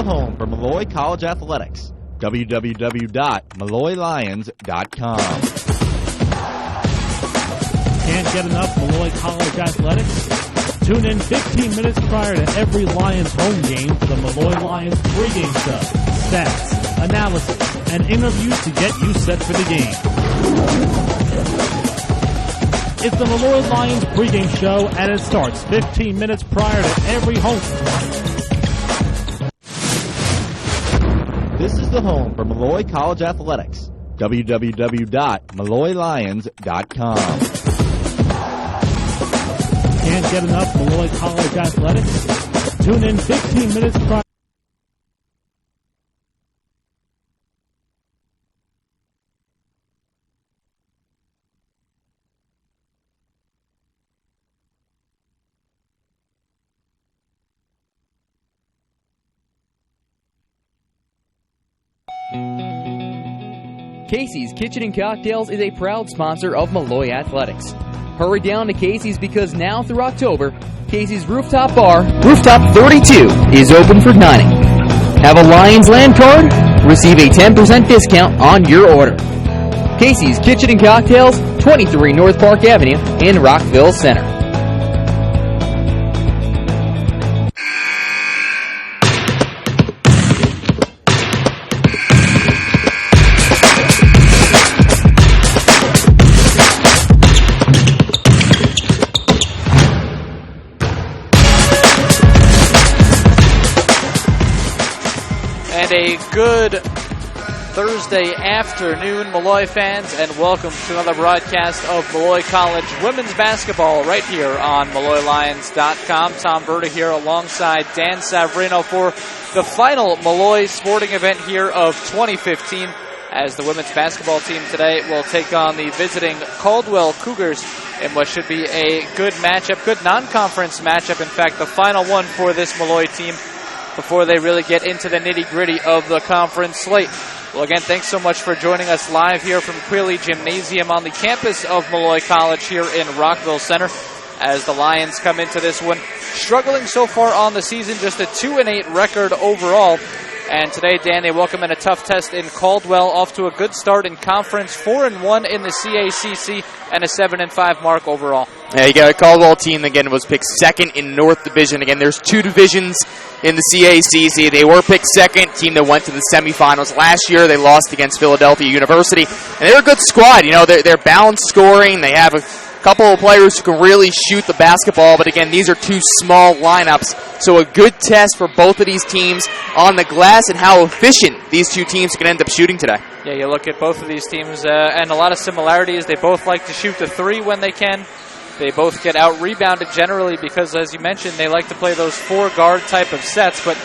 the home for Molloy College Athletics. www.molloylions.com. Can't get enough Molloy College Athletics? Tune in 15 minutes prior to every Lions home game for the Molloy Lions pregame show. Stats, analysis, and interviews to get you set for the game. It's the Molloy Lions pregame show, and it starts 15 minutes prior to every home. This is the home for Molloy College Athletics. www.molloylions.com. Can't get enough Molloy College Athletics? Tune in 15 minutes prior. Casey's Kitchen and Cocktails is a proud sponsor of Molloy Athletics. Hurry down to Casey's because now through October, Casey's Rooftop Bar, Rooftop 32, is open for dining. Have a Lions Land card? Receive a 10% discount on your order. Casey's Kitchen and Cocktails, 23 North Park Avenue in Rockville Center. A good Thursday afternoon, Molloy fans, and welcome to another broadcast of Molloy College women's basketball right here on MolloyLions.com. Tom Berta here alongside Dan Savarino for the final Molloy sporting event here of 2015, as the women's basketball team today will take on the visiting Caldwell Cougars in what should be a good matchup, good non-conference matchup. In fact, the final one for this Molloy team before they really get into the nitty-gritty of the conference slate. Well, again, thanks so much for joining us live here from Quealy Gymnasium on the campus of Molloy College here in Rockville Center, as the Lions come into this one struggling so far on the season, just a 2-8 record overall. And today, Dan, they welcome in a tough test in Caldwell, off to a good start in conference, 4-1 in the CACC, and a 7-5 mark overall. Yeah, you got a Caldwell team, again, was picked second in North Division. Again, there's two divisions in the CACC. They were picked second, team that went to the semifinals last year. They lost against Philadelphia University, and they're a good squad. You know, they're balanced scoring. They have a couple of players who can really shoot the basketball, but again, these are two small lineups, so a good test for both of these teams on the glass and how efficient these two teams can end up shooting today. Yeah, you look at both of these teams, and a lot of similarities. They both like to shoot the three when they can. They both get out-rebounded generally because, as you mentioned, they like to play those four-guard type of sets. But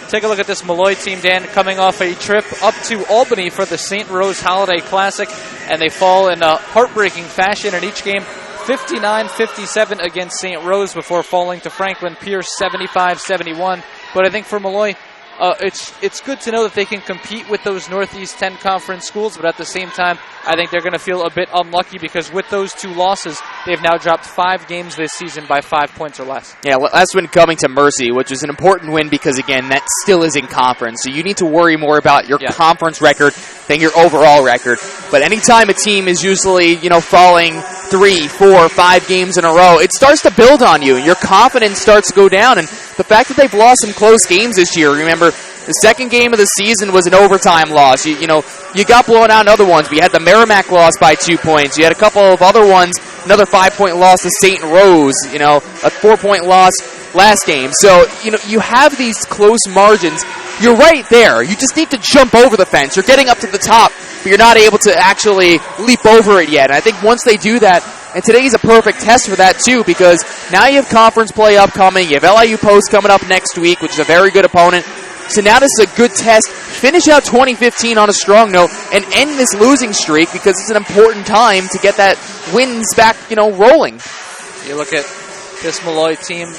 take a look at this Molloy team, Dan, coming off a trip up to Albany for the St. Rose Holiday Classic, and they fall in a heartbreaking fashion in each game, 59-57 against St. Rose before falling to Franklin Pierce 75-71. But I think for Molloy, it's good to know that they can compete with those Northeast 10 conference schools, but at the same time, I think they're going to feel a bit unlucky because with those two losses, they've now dropped 5 games this season by 5 points or less. Yeah, last win coming to Mercy, which was an important win because, again, that still is in conference. So you need to worry more about your conference record than your overall record. But anytime a team is usually, falling 3, 4, 5 games in a row, it starts to build on you, and your confidence starts to go down. And the fact that they've lost some close games this year, remember, the second game of the season was an overtime loss. You got blown out in other ones. We had the Merrimack loss by 2 points. You had a couple of other ones, another 5-point loss to St. Rose, a 4-point loss last game. So, you have these close margins. You're right there. You just need to jump over the fence. You're getting up to the top, but you're not able to actually leap over it yet. And I think once they do that, and today's a perfect test for that, too, because now you have conference play upcoming. You have LIU Post coming up next week, which is a very good opponent. So now this is a good test. Finish out 2015 on a strong note and end this losing streak because it's an important time to get that wins back, rolling. You look at this Molloy team.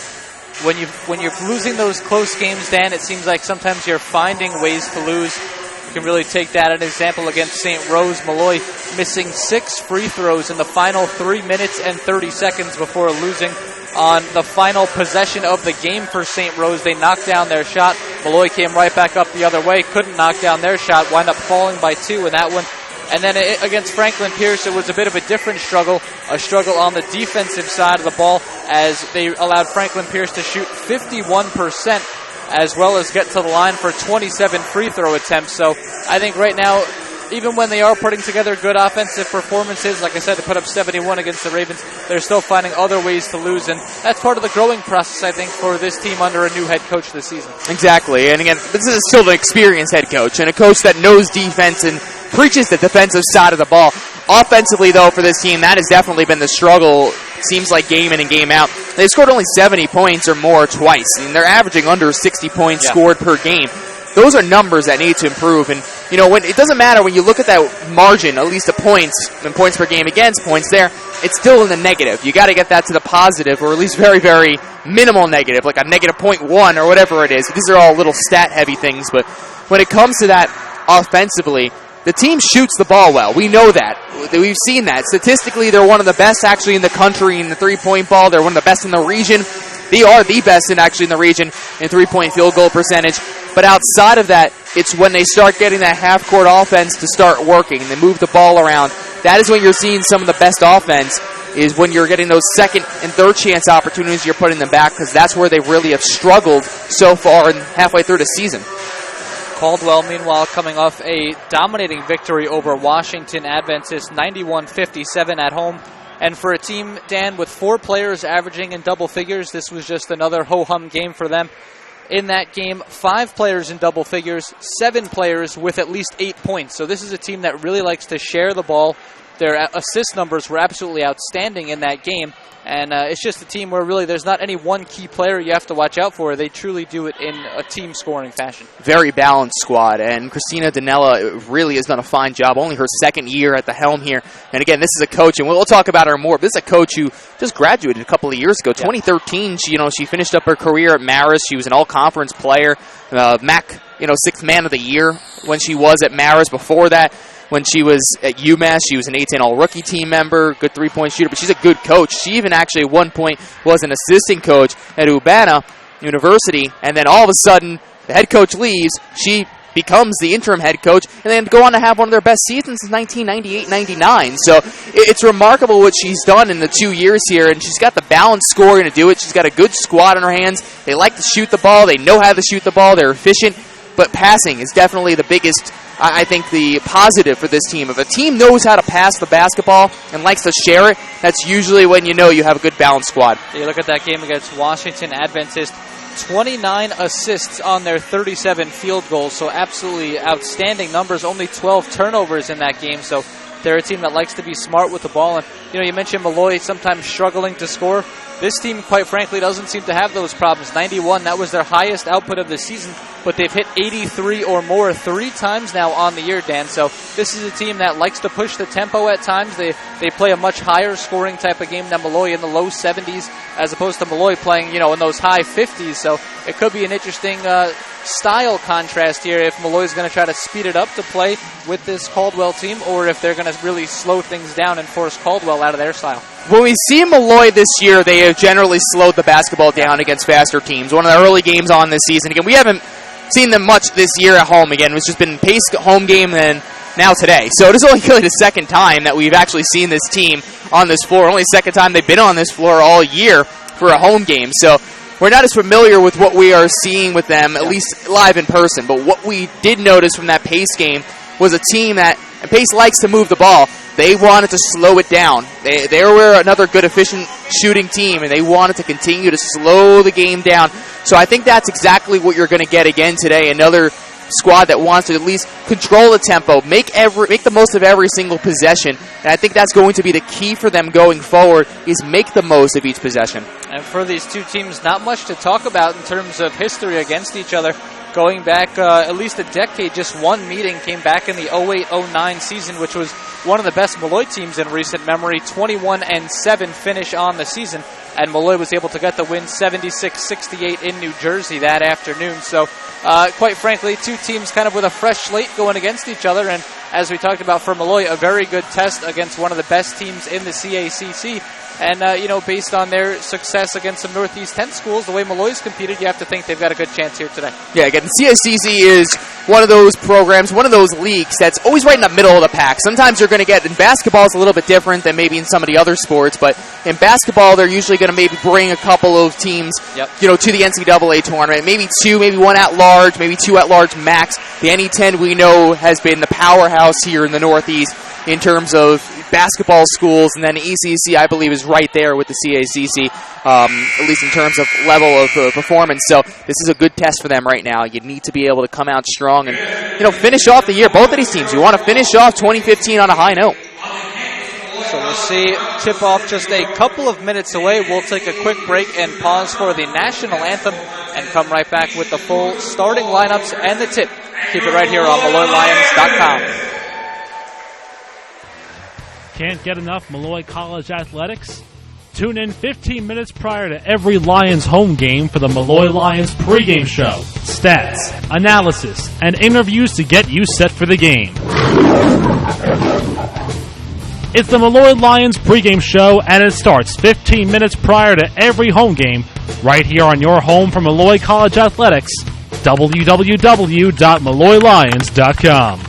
When you're losing those close games, Dan, it seems like sometimes you're finding ways to lose. You can really take that as an example against St. Rose. Molloy missing 6 free throws in the final 3 minutes and 30 seconds before losing on the final possession of the game for St. Rose. They knocked down their shot. Molloy came right back up the other way, couldn't knock down their shot, wound up falling by 2 in that one. And then against Franklin Pierce, it was a bit of a different struggle, a struggle on the defensive side of the ball, as they allowed Franklin Pierce to shoot 51%, as well as get to the line for 27 free throw attempts. So I think right now, even when they are putting together good offensive performances, like I said, to put up 71 against the Ravens, they're still finding other ways to lose. And that's part of the growing process, I think, for this team under a new head coach this season. Exactly. And again, this is still an experienced head coach and a coach that knows defense and preaches the defensive side of the ball. Offensively, though, for this team, that has definitely been the struggle. Seems like game in and game out. They scored only 70 points or more twice. I mean, they're averaging under 60 points scored per game. Those are numbers that need to improve. And, you know, when it doesn't matter when you look at that margin, at least the points, and points per game against points there, it's still in the negative. You got to get that to the positive, or at least very, very minimal negative, like a negative 0.1 or whatever it is. These are all little stat-heavy things. But when it comes to that offensively, the team shoots the ball well. We know that. We've seen that. Statistically, they're one of the best actually in the country in the three-point ball. They're one of the best in the region. They are the best in the region in three-point field goal percentage. But outside of that, it's when they start getting that half-court offense to start working and they move the ball around. That is when you're seeing some of the best offense, is when you're getting those second and third chance opportunities, you're putting them back, because that's where they really have struggled so far and halfway through the season. Caldwell, meanwhile, coming off a dominating victory over Washington Adventist, 91-57 at home. And for a team, Dan, with 4 players averaging in double figures, this was just another ho-hum game for them. In that game, 5 players in double figures, 7 players with at least 8 points. So this is a team that really likes to share the ball. Their assist numbers were absolutely outstanding in that game. And it's just a team where really there's not any one key player you have to watch out for. They truly do it in a team scoring fashion. Very balanced squad. And Christina Danella really has done a fine job. Only her second year at the helm here. And again, this is a coach, and we'll talk about her more, but this is a coach who just graduated a couple of years ago. 2013, she finished up her career at Marist. She was an all-conference player. MAC, 6th man of the year when she was at Marist. Before that, when she was at UMass, she was an A-10 all-rookie team member, good three-point shooter, but she's a good coach. She even actually at one point was an assistant coach at Urbana University, and then all of a sudden the head coach leaves. She becomes the interim head coach, and then go on to have one of their best seasons since 1998-99. So it's remarkable what she's done in the 2 years here, and she's got the balanced scoring to do it. She's got a good squad in her hands. They like to shoot the ball. They know how to shoot the ball. They're efficient, but passing is definitely the biggest, I think, the positive for this team. If a team knows how to pass the basketball and likes to share it, that's usually when you know you have a good balanced squad. You look at that game against Washington Adventist, 29 assists on their 37 field goals, so absolutely outstanding numbers. Only 12 turnovers in that game, so they're a team that likes to be smart with the ball. And you mentioned Molloy sometimes struggling to score. This team, quite frankly, doesn't seem to have those problems. 91, that was their highest output of the season, but they've hit 83 or more 3 times now on the year, Dan. So this is a team that likes to push the tempo at times. They play a much higher scoring type of game than Molloy, in the low 70s, as opposed to Molloy playing, in those high 50s. So it could be an interesting style contrast here if Molloy's going to try to speed it up to play with this Caldwell team, or if they're going to really slow things down and force Caldwell out of their style. When we see Molloy this year, they have generally slowed the basketball down against faster teams. One of the early games on this season. Again, we haven't seen them much this year at home. Again, it's just been paced home game and now today. So it is only really the second time that we've actually seen this team on this floor. Only the second time they've been on this floor all year for a home game. So we're not as familiar with what we are seeing with them, at least live in person. But what we did notice from that Pace game was a team that, and Pace likes to move the ball, they wanted to slow it down. They were another good, efficient shooting team, and they wanted to continue to slow the game down. So I think that's exactly what you're going to get again today, another squad that wants to at least control the tempo, make the most of every single possession. And I think that's going to be the key for them going forward, is make the most of each possession. And for these two teams, not much to talk about in terms of history against each other. Going back at least a decade, just one meeting came back in the 08-09 season, which was one of the best Molloy teams in recent memory. 21-7 finish on the season, and Molloy was able to get the win 76-68 in New Jersey that afternoon. So, quite frankly, two teams kind of with a fresh slate going against each other, and as we talked about for Molloy, a very good test against one of the best teams in the CACC. And, based on their success against some Northeast 10 schools, the way Molloy's competed, you have to think they've got a good chance here today. Yeah, again, the CSCC is one of those programs, one of those leagues that's always right in the middle of the pack. Sometimes you're going to get, in basketball, it's a little bit different than maybe in some of the other sports, but in basketball, they're usually going to maybe bring a couple of teams, to the NCAA tournament. Maybe two, maybe one at large, maybe two at large max. The NE10 we know has been the powerhouse here in the Northeast in terms of basketball schools, and then the ECC, I believe, is right there with the CACC, at least in terms of level of performance. So this is a good test for them right now. You need to be able to come out strong and, finish off the year. Both of these teams, you want to finish off 2015 on a high note. So we'll see tip-off just a couple of minutes away. We'll take a quick break and pause for the national anthem and come right back with the full starting lineups and the tip. Keep it right here on MolloyLions.com. Can't get enough Molloy College athletics? Tune in 15 minutes prior to every Lions home game for the Molloy Lions pregame show. Stats, analysis, and interviews to get you set for the game. It's the Molloy Lions pregame show, and it starts 15 minutes prior to every home game right here on your home for Molloy College athletics, www.molloylions.com.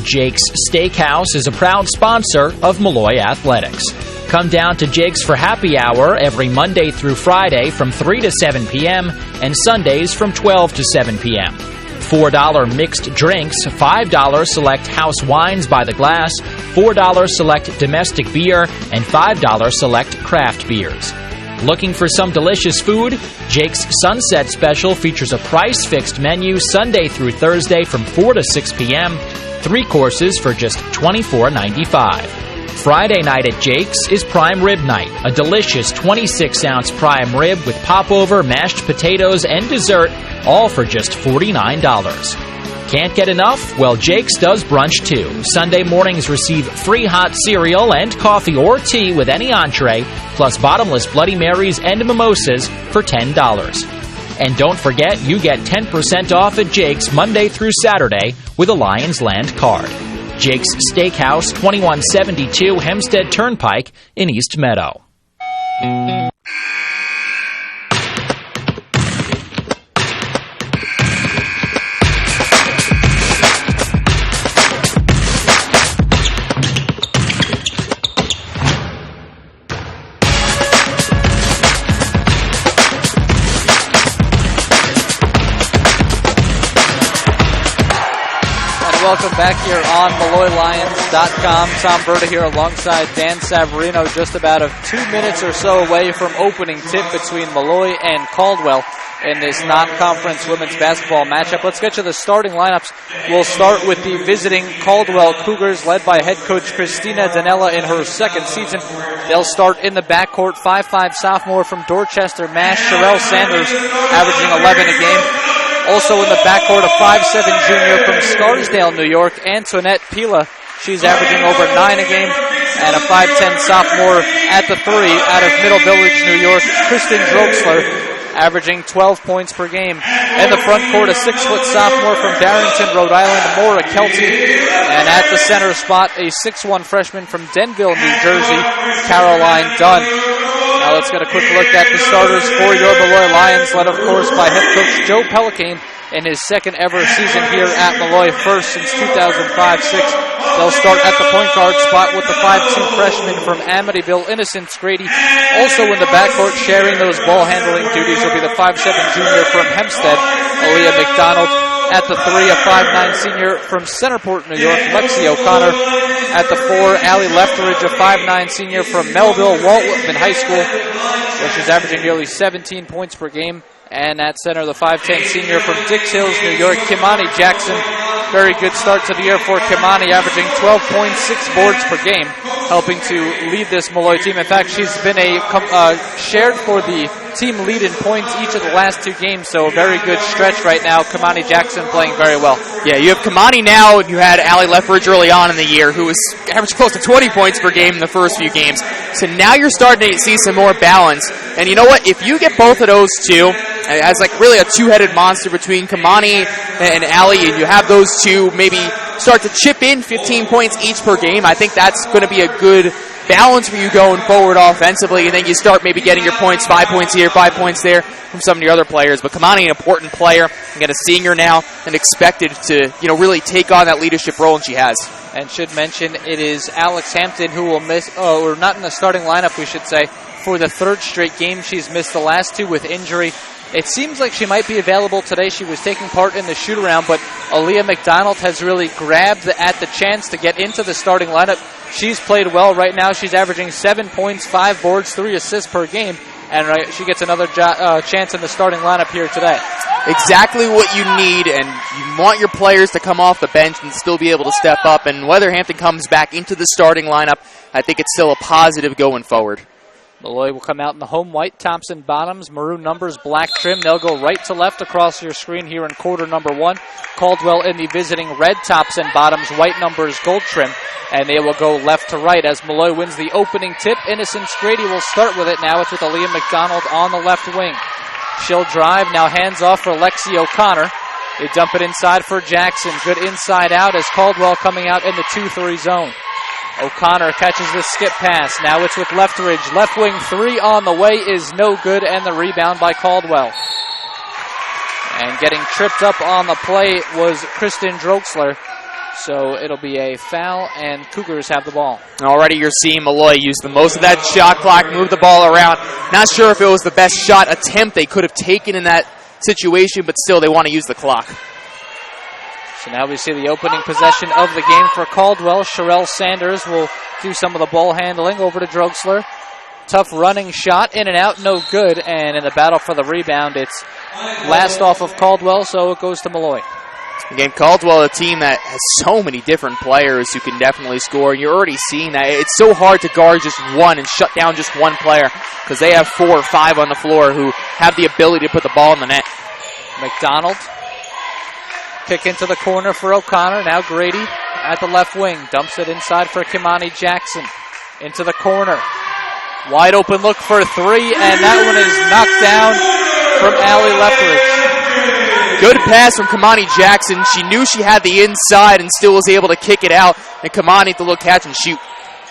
Jake's Steakhouse is a proud sponsor of Molloy Athletics. Come down to Jake's for happy hour every Monday through Friday from 3 to 7 p.m. and Sundays from 12 to 7 p.m. $4 mixed drinks, $5 select house wines by the glass, $4 select domestic beer, and $5 select craft beers. Looking for some delicious food? Jake's Sunset Special features a price-fixed menu Sunday through Thursday from 4 to 6 p.m., 3 courses for just $24.95. Friday night at Jake's is Prime Rib Night, a delicious 26-ounce prime rib with popover, mashed potatoes, and dessert, all for just $49. Can't get enough? Well, Jake's does brunch too. Sunday mornings receive free hot cereal and coffee or tea with any entree, plus bottomless Bloody Marys and mimosas for $10. And don't forget, you get 10% off at Jake's Monday through Saturday with a Lions Land card. Jake's Steakhouse, 2172 Hempstead Turnpike in East Meadow. Welcome back here on MolloyLions.com. Tom Berta here alongside Dan Savarino, just about 2 minutes or so away from opening tip between Molloy and Caldwell in this non-conference women's basketball matchup. Let's get to the starting lineups. We'll start with the visiting Caldwell Cougars, led by head coach Christina Danella in her second season. They'll start in the backcourt, 5'5" sophomore from Dorchester, Mass, Sherelle Sanders, averaging 11 a game. Also in the backcourt, a 5'7" junior from Scarsdale, New York, Antoinette Pila. She's averaging over 9 a game. And a 5'10" sophomore at the 3 out of Middle Village, New York, Kristen Droxler, averaging 12 points per game. In the front court, a 6-foot sophomore from Barrington, Rhode Island, Maura Kelty. And at the center spot, a 6'1" freshman from Denville, New Jersey, Caroline Dunn. Now let's get a quick look at the starters for your Molloy Lions, led of course by head coach Joe Pelicane in his second ever season here at Molloy, first since 2005-06. They'll start at the point guard spot with the 5'2" freshman from Amityville, Innocence Grady. Also in the backcourt, sharing those ball handling duties, will be the 5'7" junior from Hempstead, Aaliyah McDonald. At the 3, a 5'9" senior from Centerport, New York, Lexi O'Connor. At the 4, Allie Lefteridge, a 5'9" senior from Melville, Walt Whitman High School, where she's averaging nearly 17 points per game. And at center, the 5'10" senior from Dix Hills, New York, Kimani Jackson. Very good start to the year for Kimani, averaging 12 points, 6 boards per game, helping to lead this Molloy team. In fact, she's been shared for the team lead in points each of the last 2 games, so a very good stretch right now. Kimani Jackson playing very well. Yeah, you have Kimani now, and you had Allie Lefteridge early on in the year, who was averaged close to 20 points per game in the first few games. So now you're starting to see some more balance. And you know what? If you get both of those two, as like really a two-headed monster between Kimani and Allie, and you have those two maybe start to chip in 15 points each per game, I think that's going to be a good balance for you going forward offensively, and then you start maybe getting your points, 5 points here, 5 points there from some of your other players. But Kamani, an important player, again a senior now, and expected to really take on that leadership role, and she has. And should mention it is Alex Hampton who will miss, or not in the starting lineup, we should say, for the third straight game. She's missed the last two with injury. It seems like she might be available today. She was taking part in the shoot-around, but Aaliyah McDonald has really grabbed at the chance to get into the starting lineup. She's played well right now. She's averaging 7 points, 5 boards, 3 assists per game, and she gets another chance in the starting lineup here today. Exactly what you need, and you want your players to come off the bench and still be able to step up. And whether Hampton comes back into the starting lineup, I think it's still a positive going forward. Molloy will come out in the home white tops and bottoms, maroon numbers, black trim. They'll go right to left across your screen here in quarter number 1. Caldwell in the visiting red tops and bottoms, white numbers, gold trim. And they will go left to right as Molloy wins the opening tip. Innocence Grady will start with it now. It's with Aaliyah McDonald on the left wing. She'll drive, now hands off for Lexi O'Connor. They dump it inside for Jackson. Good inside out as Caldwell coming out in the 2-3 zone. O'Connor catches the skip pass. Now it's with Leftridge. Left wing 3 on the way is no good, and the rebound by Caldwell. And getting tripped up on the play was Kristen Droxler. So it'll be a foul, and Cougars have the ball. Already you're seeing Molloy use the most of that shot clock, move the ball around. Not sure if it was the best shot attempt they could have taken in that situation, but still they want to use the clock. So now we see the opening possession of the game for Caldwell. Sherelle Sanders will do some of the ball handling over to Droxler. Tough running shot, in and out, no good. And in the battle for the rebound, it's last off of Caldwell, so it goes to Molloy. Again, Caldwell, a team that has so many different players who can definitely score. And you're already seeing that. It's so hard to guard just one and shut down just one player because they have 4 or 5 on the floor who have the ability to put the ball in the net. McDonald. Kick into the corner for O'Connor. Now Grady at the left wing. Dumps it inside for Kimani Jackson. Into the corner. Wide open look for 3, and that one is knocked down from Allie Leftridge. Good pass from Kimani Jackson. She knew she had the inside and still was able to kick it out. And Kimani to look, catch, and shoot.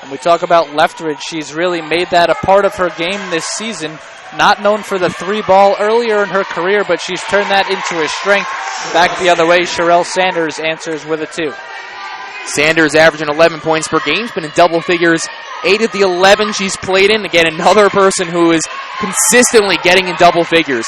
And we talk about Leftridge. She's really made that a part of her game this season. Not known for the 3-ball earlier in her career, but she's turned that into a strength. Back the other way, Sherelle Sanders answers with a 2. Sanders averaging 11 points per game. She's been in double figures 8 of the 11 she's played in. Again, another person who is consistently getting in double figures.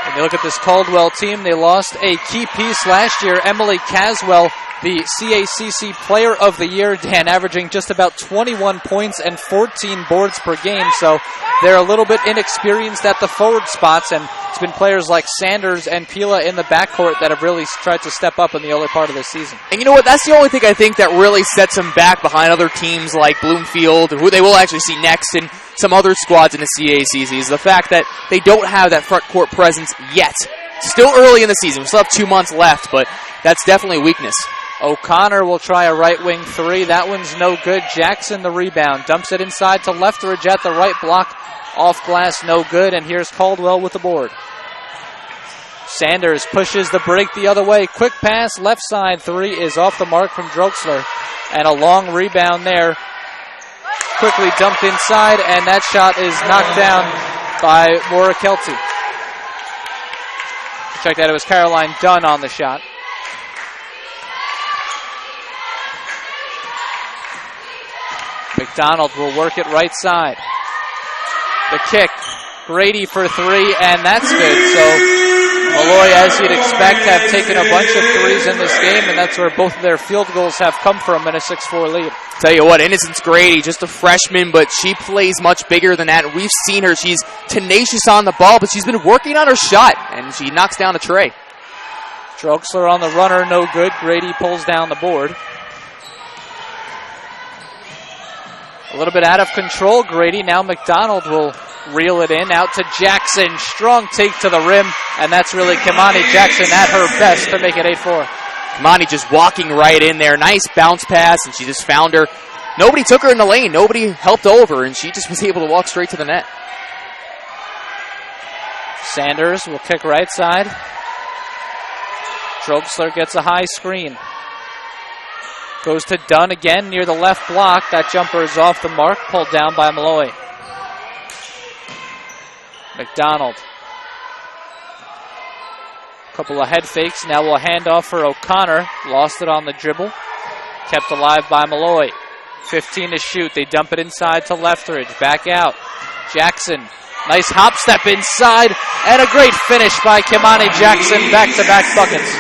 When you look at this Caldwell team, they lost a key piece last year, Emily Caswell, the CACC Player of the Year, Dan, averaging just about 21 points and 14 boards per game. So they're a little bit inexperienced at the forward spots, and it's been players like Sanders and Pila in the backcourt that have really tried to step up in the early part of this season. And you know what? That's the only thing I think that really sets them back behind other teams like Bloomfield, who they will actually see next, and some other squads in the CACC, is the fact that they don't have that front court presence yet. Still early in the season. We still have 2 months left, but that's definitely a weakness. O'Connor will try a right wing 3. That one's no good. Jackson the rebound. Dumps it inside to Leftridge at the right block. Off glass, no good. And here's Caldwell with the board. Sanders pushes the break the other way. Quick pass, left side 3 is off the mark from Droxler. And a long rebound there. Quickly dumped inside, and that shot is knocked down by Maura Kelty. Check that, it was Caroline Dunn on the shot. McDonald will work it right side. The kick, Grady for 3, and that's good. So Molloy, as you'd expect, have taken a bunch of 3s in this game, and that's where both of their field goals have come from in a 6-4 lead. Tell you what, Innocence Grady, just a freshman, but she plays much bigger than that. We've seen her. She's tenacious on the ball, but she's been working on her shot, and she knocks down a tray. Droxler on the runner, no good. Grady pulls down the board. A little bit out of control, Grady. Now McDonald will reel it in. Out to Jackson. Strong take to the rim. And that's really Kimani Jackson at her best to make it 8-4. Kimani just walking right in there. Nice bounce pass, and she just found her. Nobody took her in the lane. Nobody helped over, and she just was able to walk straight to the net. Sanders will kick right side. Drogstler gets a high screen. Goes to Dunn again near the left block. That jumper is off the mark, pulled down by Molloy. McDonald. Couple of head fakes. Now we'll hand off for O'Connor. Lost it on the dribble. Kept alive by Molloy. 15 to shoot. They dump it inside to Lethbridge. Back out. Jackson. Nice hop step inside. And a great finish by Kimani Jackson. Back-to-back buckets.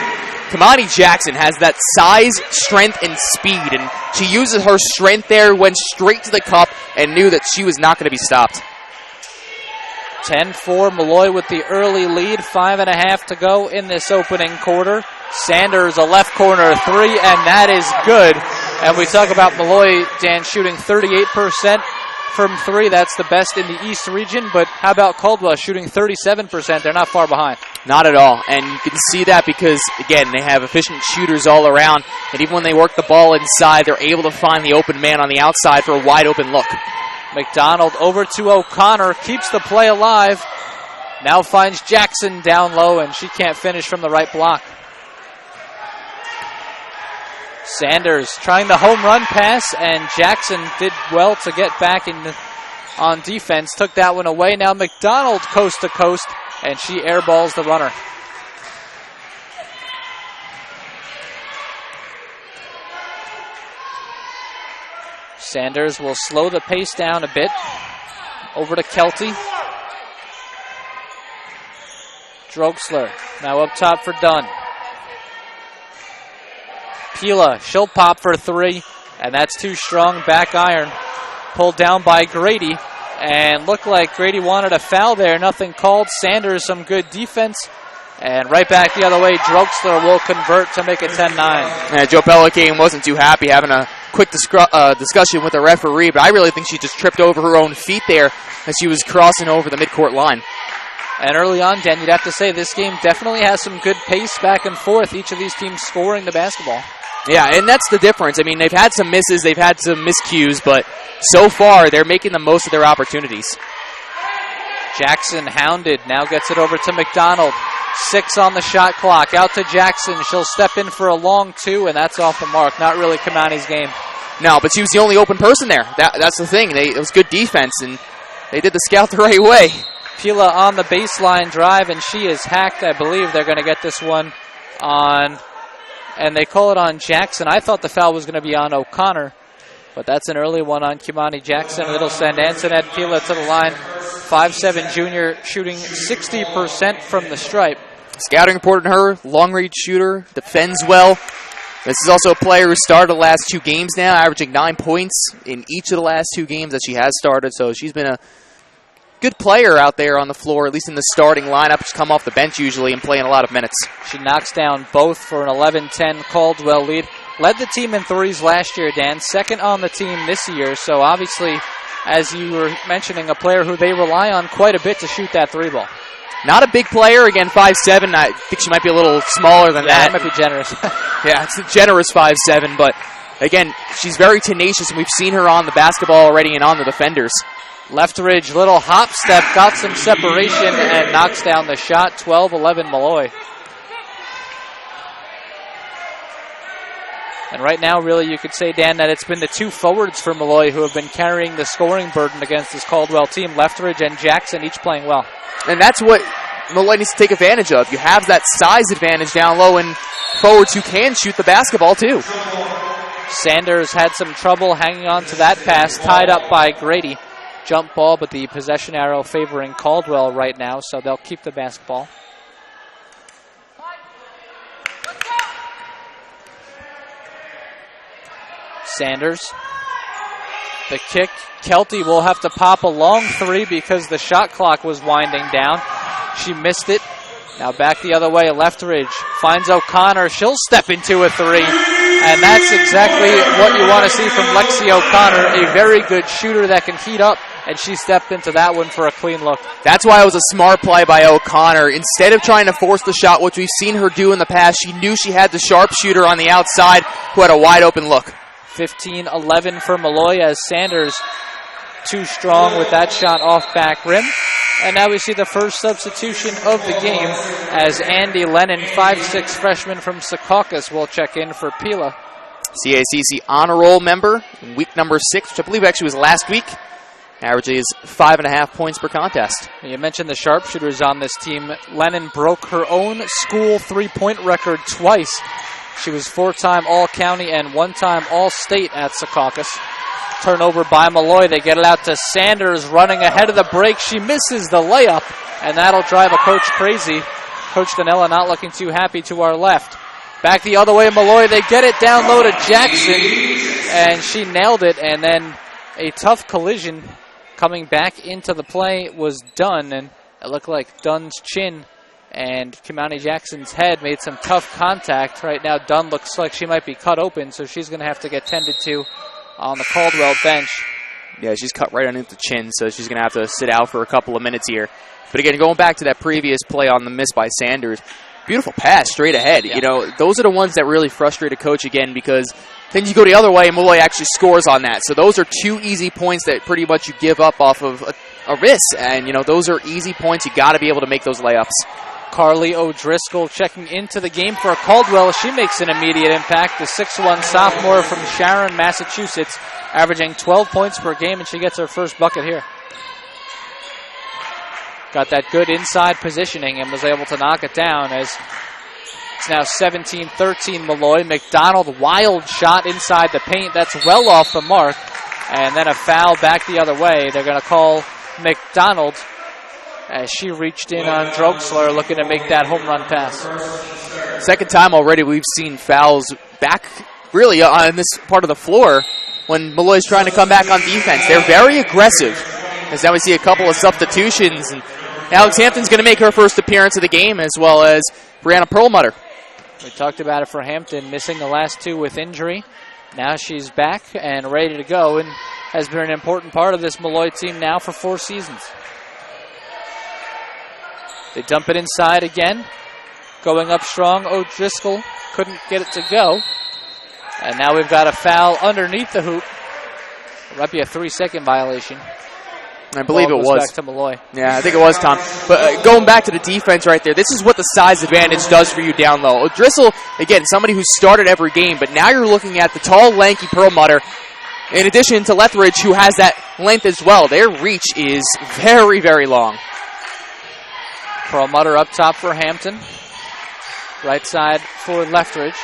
Kimani Jackson has that size, strength, and speed. And she uses her strength there, went straight to the cup, and knew that she was not going to be stopped. 10-4, Molloy with the early lead. 5.5 to go in this opening quarter. Sanders, a left corner three, and that is good. And we talk about Molloy, Dan, shooting 38% from three. That's the best in the East region. But how about Caldwell shooting 37%? They're not far behind. Not at all. And you can see that because, again, they have efficient shooters all around. And even when they work the ball inside, they're able to find the open man on the outside for a wide open look. McDonald over to O'Connor, keeps the play alive. Now finds Jackson down low, and she can't finish from the right block. Sanders trying the home run pass, and Jackson did well to get back on defense. Took that one away. Now McDonald coast to coast, and she airballs the runner. Sanders will slow the pace down a bit. Over to Kelty. Drogstler now up top for Dunn. Pila, she'll pop for three, and that's too strong. Back iron pulled down by Grady, and looked like Grady wanted a foul there. Nothing called. Sanders, some good defense, and right back the other way. Drogstler will convert to make it 10-9. Yeah, Joe Pellicane wasn't too happy having a quick discussion with the referee, but I really think she just tripped over her own feet there as she was crossing over the midcourt line. And early on, Dan, you'd have to say this game definitely has some good pace back and forth, each of these teams scoring the basketball. Yeah, and that's the difference. I mean, they've had some misses, they've had some miscues, but so far they're making the most of their opportunities. Jackson hounded, now gets it over to McDonald. 6 on the shot clock, out to Jackson. She'll step in for a long two, and that's off the mark. Not really Kimani's game. No, but she was the only open person there. That's the thing. It was good defense, and they did the scout the right way. Pila on the baseline drive, and she is hacked. I believe they're going to get this one on, and they call it on Jackson. I thought the foul was going to be on O'Connor, but that's an early one on Kimani Jackson. It'll send Antoinette Pila to the line. 5'7" junior, shooting 60% from the stripe. Scouting report on her, long-range shooter, defends well. This is also a player who started the last 2 games now, averaging 9 points in each of the last 2 games that she has started. So she's been a good player out there on the floor, at least in the starting lineup. She's come off the bench usually and playing a lot of minutes. She knocks down both for an 11-10 Caldwell lead. Led the team in threes last year, Dan. Second on the team this year. So obviously, as you were mentioning, a player who they rely on quite a bit to shoot that three ball. Not a big player. Again, 5'7". I think she might be a little smaller than that. That might be generous. Yeah, it's a generous 5'7", but again, she's very tenacious, and we've seen her on the basketball already and on the defenders. Lethbridge, little hop step, got some separation, and knocks down the shot. 12-11 Molloy. And right now, really, you could say, Dan, that it's been the 2 forwards for Molloy who have been carrying the scoring burden against this Caldwell team. Lethbridge and Jackson each playing well. And that's what Molloy needs to take advantage of. You have that size advantage down low and forwards who can shoot the basketball, too. Sanders had some trouble hanging on to that pass, tied up by Grady. Jump ball, but the possession arrow favoring Caldwell right now, so they'll keep the basketball. Sanders. The kick. Kelty will have to pop a long three because the shot clock was winding down. She missed it. Now back the other way. Lethbridge finds O'Connor. She'll step into a three. And that's exactly what you want to see from Lexi O'Connor. A very good shooter that can heat up. And she stepped into that one for a clean look. That's why it was a smart play by O'Connor. Instead of trying to force the shot, which we've seen her do in the past, she knew she had the sharpshooter on the outside who had a wide open look. 15-11 for Molloy as Sanders too strong with that shot off back rim. And now we see the first substitution of the game as Andy Lennon, 5'6" freshman from Secaucus, will check in for Pila. CACC honor roll member in week number 6, which I believe actually was last week. Averages 5.5 points per contest. You mentioned the sharpshooters on this team. Lennon broke her own school three-point record twice. She was 4-time All-County and 1-time All-State at Secaucus. Turnover by Molloy. They get it out to Sanders running ahead of the break. She misses the layup, and that'll drive a coach crazy. Coach Danella not looking too happy to our left. Back the other way, Molloy. They get it down low to Jackson, and she nailed it, and then a tough collision coming back into the play was Dunn, and it looked like Dunn's chin and Kimani Jackson's head made some tough contact. Right now, Dunn looks like she might be cut open, so she's going to have to get tended to on the Caldwell bench. Yeah, she's cut right underneath the chin, so she's going to have to sit out for a couple of minutes here. But again, going back to that previous play on the miss by Sanders, beautiful pass straight ahead. Yeah. You know, those are the ones that really frustrate a coach again, because then you go the other way and Molloy actually scores on that. So those are two easy points that pretty much you give up off of a miss. And, you know, those are easy points. You got to be able to make those layups. Carly O'Driscoll checking into the game for Caldwell. She makes an immediate impact. The 6'1" sophomore from Sharon, Massachusetts, averaging 12 points per game, and she gets her first bucket here. Got that good inside positioning and was able to knock it down as it's now 17-13 Molloy. McDonald, wild shot inside the paint. That's well off the mark. And then a foul back the other way. They're going to call McDonald as she reached in on Drogslayer looking to make that home run pass. Second time already we've seen fouls back really on this part of the floor when Molloy's trying to come back on defense. They're very aggressive. As now we see a couple of substitutions, and Alex Hampton's going to make her first appearance of the game, as well as Brianna Perlmutter. We talked about it for Hampton, missing the last two with injury. Now she's back and ready to go and has been an important part of this Molloy team now for 4 seasons. They dump it inside again. Going up strong, O'Driscoll couldn't get it to go. And now we've got a foul underneath the hoop. It might be a 3-second violation. I believe it was. Back to Molloy. Yeah, I think it was, Tom. But going back to the defense right there, this is what the size advantage does for you down low. O'Driscoll, again, somebody who started every game, but now you're looking at the tall, lanky Perlmutter, in addition to Lethbridge, who has that length as well. Their reach is very, very long. Perlmutter up top for Hampton. Right side for Lethbridge.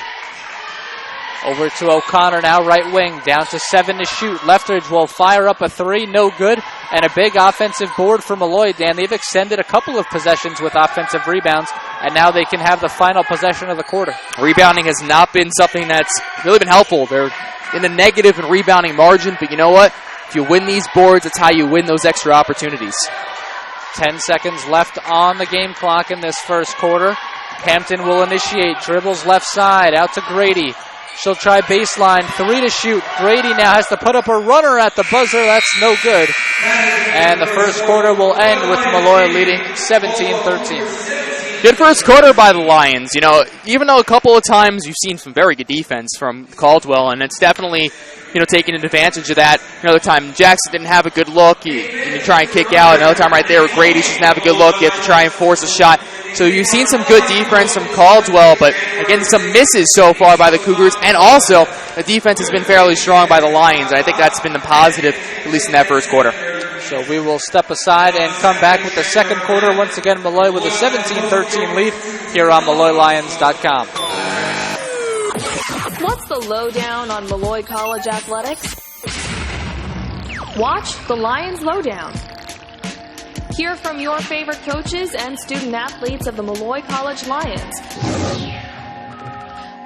Over to O'Connor now, right wing, down to 7 to shoot. Lethbridge will fire up a 3, no good, and a big offensive board for Molloy. Dan, they've extended a couple of possessions with offensive rebounds, and now they can have the final possession of the quarter. Rebounding has not been something that's really been helpful. They're in the negative in rebounding margin, but you know what? If you win these boards, it's how you win those extra opportunities. 10 seconds left on the game clock in this first quarter. Hampton will initiate, dribbles left side, out to Grady. She'll try baseline, 3 to shoot. Grady now has to put up a runner at the buzzer. That's no good. And the first quarter will end with Molloy leading 17-13. Good first quarter by the Lions. You know, even though a couple of times you've seen some very good defense from Caldwell, and it's definitely, you know, taking advantage of that. Another time, Jackson didn't have a good look. You try and kick out. Another time right there with Grady, she doesn't have a good look. You have to try and force a shot. So you've seen some good defense from Caldwell, but again, some misses so far by the Cougars, and also the defense has been fairly strong by the Lions, and I think that's been the positive, at least in that first quarter. So we will step aside and come back with the second quarter. Once again, Molloy with a 17-13 lead here on MolloyLions.com. What's the lowdown on Molloy College athletics? Watch the Lions Lowdown. Hear from your favorite coaches and student athletes of the Molloy College Lions.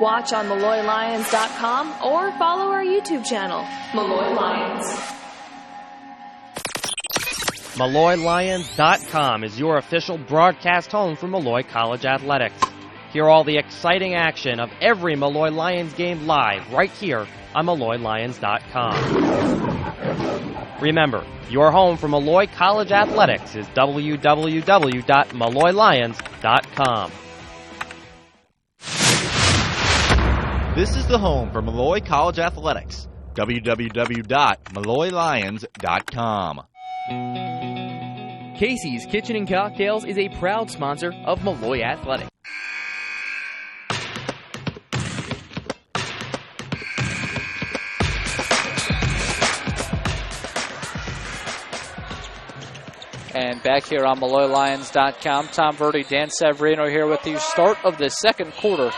Watch on MolloyLions.com or follow our YouTube channel, Molloy Lions. MolloyLions.com is your official broadcast home for Molloy College athletics. Hear all the exciting action of every Molloy Lions game live right here on MolloyLions.com. Remember, your home for Molloy College athletics is www.MolloyLions.com. This is the home for Molloy College Athletics. www.molloylions.com. Casey's Kitchen and Cocktails is a proud sponsor of Molloy Athletics. And back here on MolloyLions.com, Tom Verdi, Dan Severino here with the start of the second quarter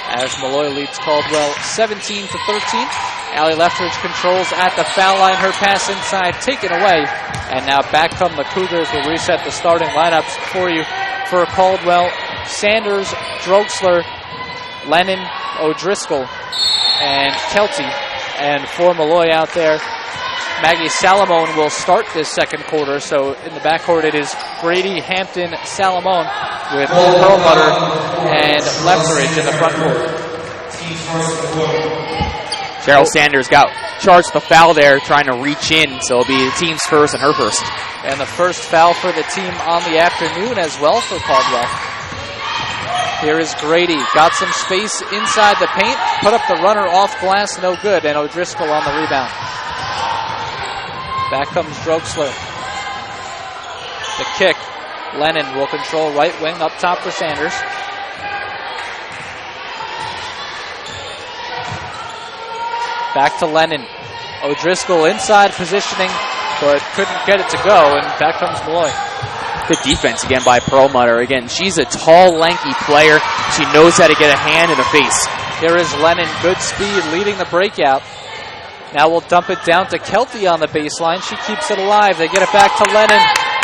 as Molloy leads Caldwell 17-13. Allie Leftridge controls at the foul line. Her pass inside taken away. And now back come the Cougars. We'll reset the starting lineups for you for Caldwell. Sanders, Drogsler, Lennon, O'Driscoll, and Kelty. And for Molloy out there, Maggie Salamone will start this second quarter. So in the backcourt it is Grady, Hampton, Salamone with Perlmutter and Leftridge in the front court. Cheryl Sanders got charged the foul there, trying to reach in, so it'll be the team's first and her first. And the first foul for the team on the afternoon as well for Caldwell. Here is Grady, got some space inside the paint, put up the runner off glass, no good, and O'Driscoll on the rebound. Back comes Drogsler. The kick, Lennon will control right wing up top for Sanders. Back to Lennon. O'Driscoll inside positioning, but couldn't get it to go, and back comes Molloy. Good defense again by Perlmutter. Again, she's a tall, lanky player. She knows how to get a hand in the face. Here is Lennon, good speed, leading the breakout. Now we'll dump it down to Kelty on the baseline. She keeps it alive. They get it back to Lennon.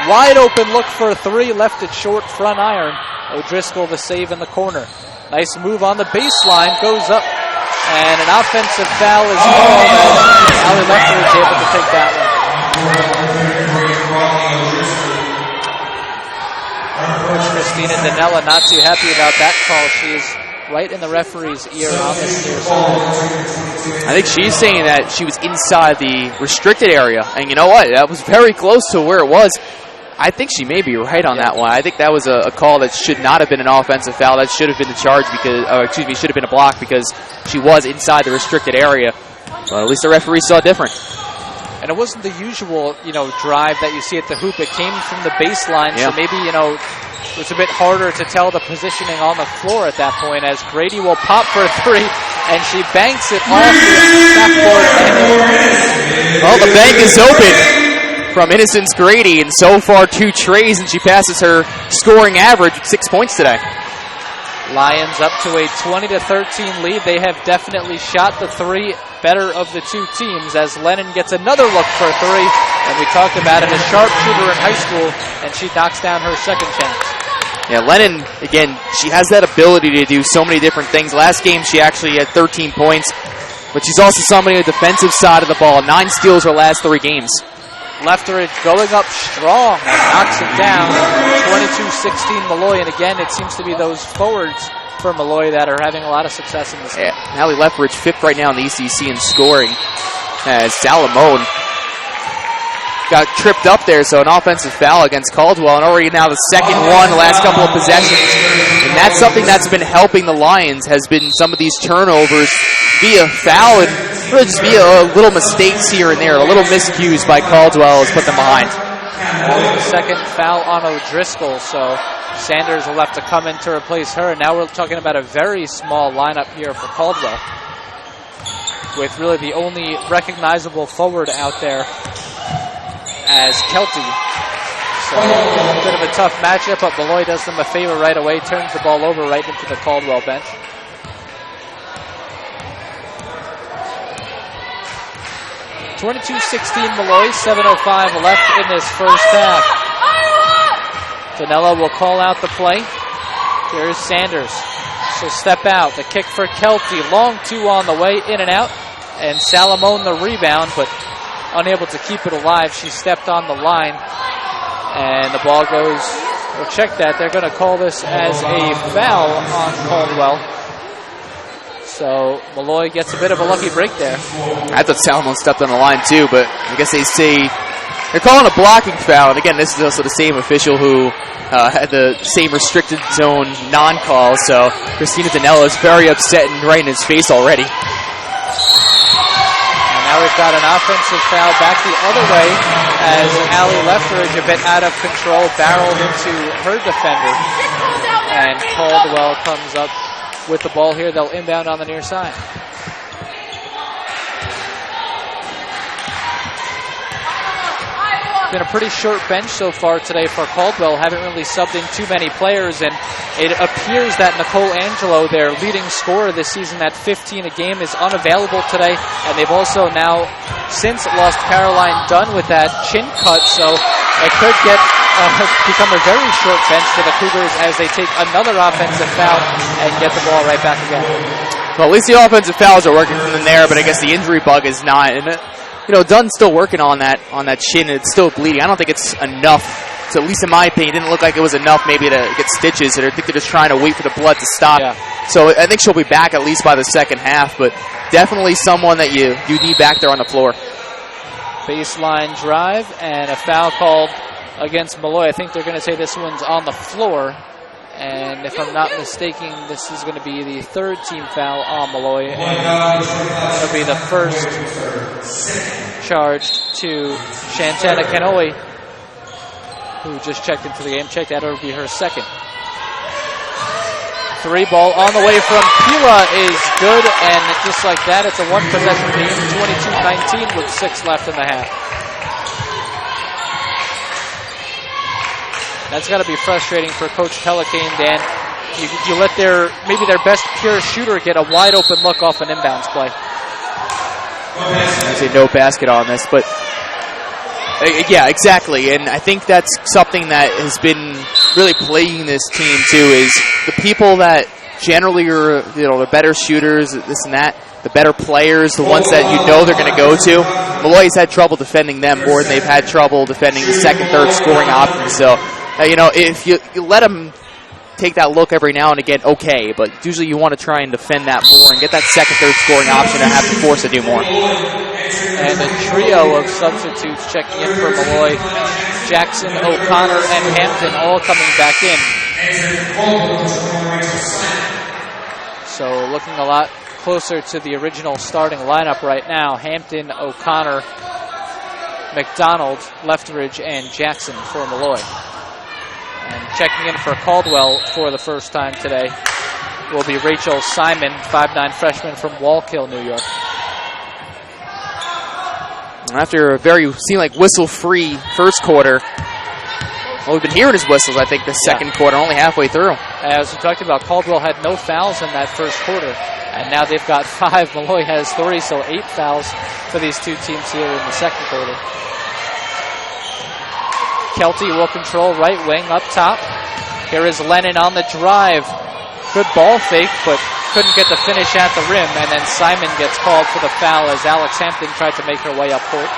Wide open look for a three, left it short, front iron. O'Driscoll the save in the corner. Nice move on the baseline, goes up. And an offensive foul is called, and Allie Leftridge is able to take that one. Coach Christina Danella not too happy about that call. She is right in the referee's ear on this near side. I think she's saying that she was inside the restricted area. And you know what? That was very close to where it was. I think she may be right on that one. I think that was a call that should not have been an offensive foul. That should have been the charge because, should have been a block because she was inside the restricted area. Well, at least the referee saw different. And it wasn't the usual, drive that you see at the hoop. It came from the baseline, so maybe, it was a bit harder to tell the positioning on the floor at that point as Grady will pop for a three, and she banks it off the backboard. Well, the bank is open from Innocence Grady, and so far 2 trays, and she passes her scoring average with 6 points today. Lions up to a 20-13 lead. They have definitely shot the three better of the two teams as Lennon gets another look for a three, and we talked about it, a sharpshooter in high school, and she knocks down her second chance. Yeah, Lennon, again, she has that ability to do so many different things. Last game, she actually had 13 points, but she's also somebody on the defensive side of the ball. 9 steals her last 3 games. Leftridge going up strong and knocks it down. 22-16 Molloy, and again, it seems to be those forwards for Molloy that are having a lot of success in this game. Yeah, Allie Leftridge 5th right now in the ECC in scoring. As Salamone got tripped up there, so an offensive foul against Caldwell, and already now the second one the last couple of possessions. And that's something that's been helping the Lions, has been some of these turnovers via foul and really just via little mistakes here and there, a little miscues by Caldwell has put them behind. The second foul on O'Driscoll, so Sanders will have to come in to replace her. And now we're talking about a very small lineup here for Caldwell, with really the only recognizable forward out there as Kelty. So a bit of a tough matchup, but Molloy does them a favor right away, turns the ball over right into the Caldwell bench. (22-16) Molloy, 7:05 left in this first half. Danella will call out the play. Here's Sanders. She'll step out. The kick for Kelty. Long 2 on the way, in and out. And Salamone the rebound, but unable to keep it alive. She stepped on the line. And the ball goes, we'll check that. They're going to call this as a foul on Caldwell. So Molloy gets a bit of a lucky break there. I thought Salamone stepped on the line too, but I guess they say they're calling a blocking foul. And again, this is also the same official who had the same restricted zone non-call. So Christina Danella is very upset and right in his face already. And now Now we've got an offensive foul back the other way as Allie Lefteridge, a bit out of control, barreled into her defender. And Caldwell comes up with the ball here. They'll inbound on the near side. Been a pretty short bench so far today for Caldwell. Haven't really subbed in too many players, and it appears that Nicole Angelo, their leading scorer this season at 15 a game, is unavailable today. And they've also now since lost Caroline Dunn with that chin cut, so it could get become a very short bench for the Cougars as they take another offensive foul and get the ball right back again. Well, at least the offensive fouls are working from there, but I guess the injury bug is not. And Dunn's still working on that chin, and it's still bleeding. I don't think it's enough. So at least in my opinion, it didn't look like it was enough maybe to get stitches. I think they're just trying to wait for the blood to stop. Yeah. So I think she'll be back at least by the second half, but definitely someone that you need back there on the floor. Baseline drive and a foul called against Molloy. I think they're going to say this one's on the floor. And if I'm not mistaken, this is going to be the third team foul on Molloy. And it'll be the first charged to Shantana Kanoe, who just checked into the game. Checked out, it'll be her second. Three ball on the way from Pila is good, and just like that, it's a one-possession game, 22-19 with 6 left in the half. That's got to be frustrating for Coach Pelicane, Dan. You let maybe their best pure shooter get a wide open look off an inbounds play. I say no basket on this, but yeah, exactly. And I think that's something that has been really plaguing this team too. Is the people that generally are the better shooters, this and that, the better players, the ones that they're going to go to. Molloy's had trouble defending them more than they've had trouble defending the second, third scoring options. So. If you let them take that look every now and again, okay, but usually you want to try and defend that more and get that second, third scoring option and have the force to do more. And a trio of substitutes checking in for Molloy. Jackson, O'Connor, and Hampton all coming back in. So looking a lot closer to the original starting lineup right now. Hampton, O'Connor, McDonald, Lefteridge, and Jackson for Molloy. And checking in for Caldwell for the first time today will be Rachel Simon, 5'9" freshman from Wallkill, New York. After a seemed like whistle-free first quarter, we've been hearing his whistles, I think, the second quarter, only halfway through. As we talked about, Caldwell had no fouls in that first quarter, and now they've got 5. Molloy has 3, so 8 fouls for these two teams here in the second quarter. Kelty will control right wing up top. Here is Lennon on the drive. Good ball fake, but couldn't get the finish at the rim. And then Simon gets called for the foul as Alex Hampton tried to make her way up court.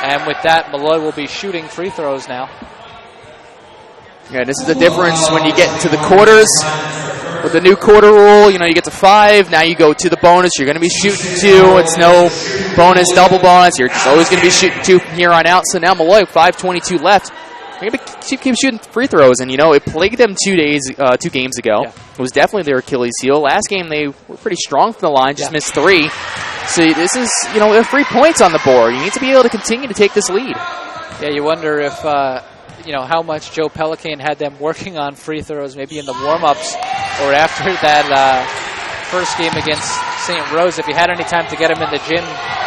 And with that, Molloy will be shooting free throws now. Yeah, this is the difference when you get into the quarters. With the new quarter rule, you get to 5. Now you go to the bonus. You're going to be shooting 2. It's no bonus, double bonus. You're just always going to be shooting 2 from here on out. So now Molloy, 5:22 left. They're going to keep shooting free throws. And, it plagued them 2 games ago. Yeah. It was definitely their Achilles heel. Last game, they were pretty strong from the line, just missed 3. So this is, there are 3 points on the board. You need to be able to continue to take this lead. Yeah, you wonder if, how much Joe Pelicane had them working on free throws, maybe in the warm-ups or after that first game against St. Rose. If he had any time to get him in the gym,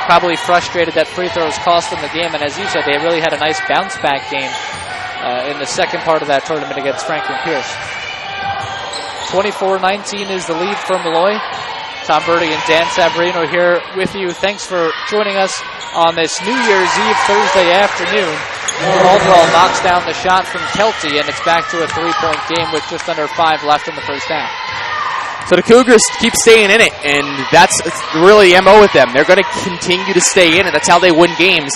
probably frustrated that free throws cost him the game. And as you said, they really had a nice bounce-back game in the second part of that tournament against Franklin Pierce. 24-19 is the lead for Molloy. Tom Birdie and Dan Savarino here with you. Thanks for joining us on this New Year's Eve Thursday afternoon. Caldwell knocks down the shot from Kelty, and it's back to a 3-point game with just under 5 left in the first half. So the Cougars keep staying in it, and that's really the MO with them. They're going to continue to stay in it. That's how they win games.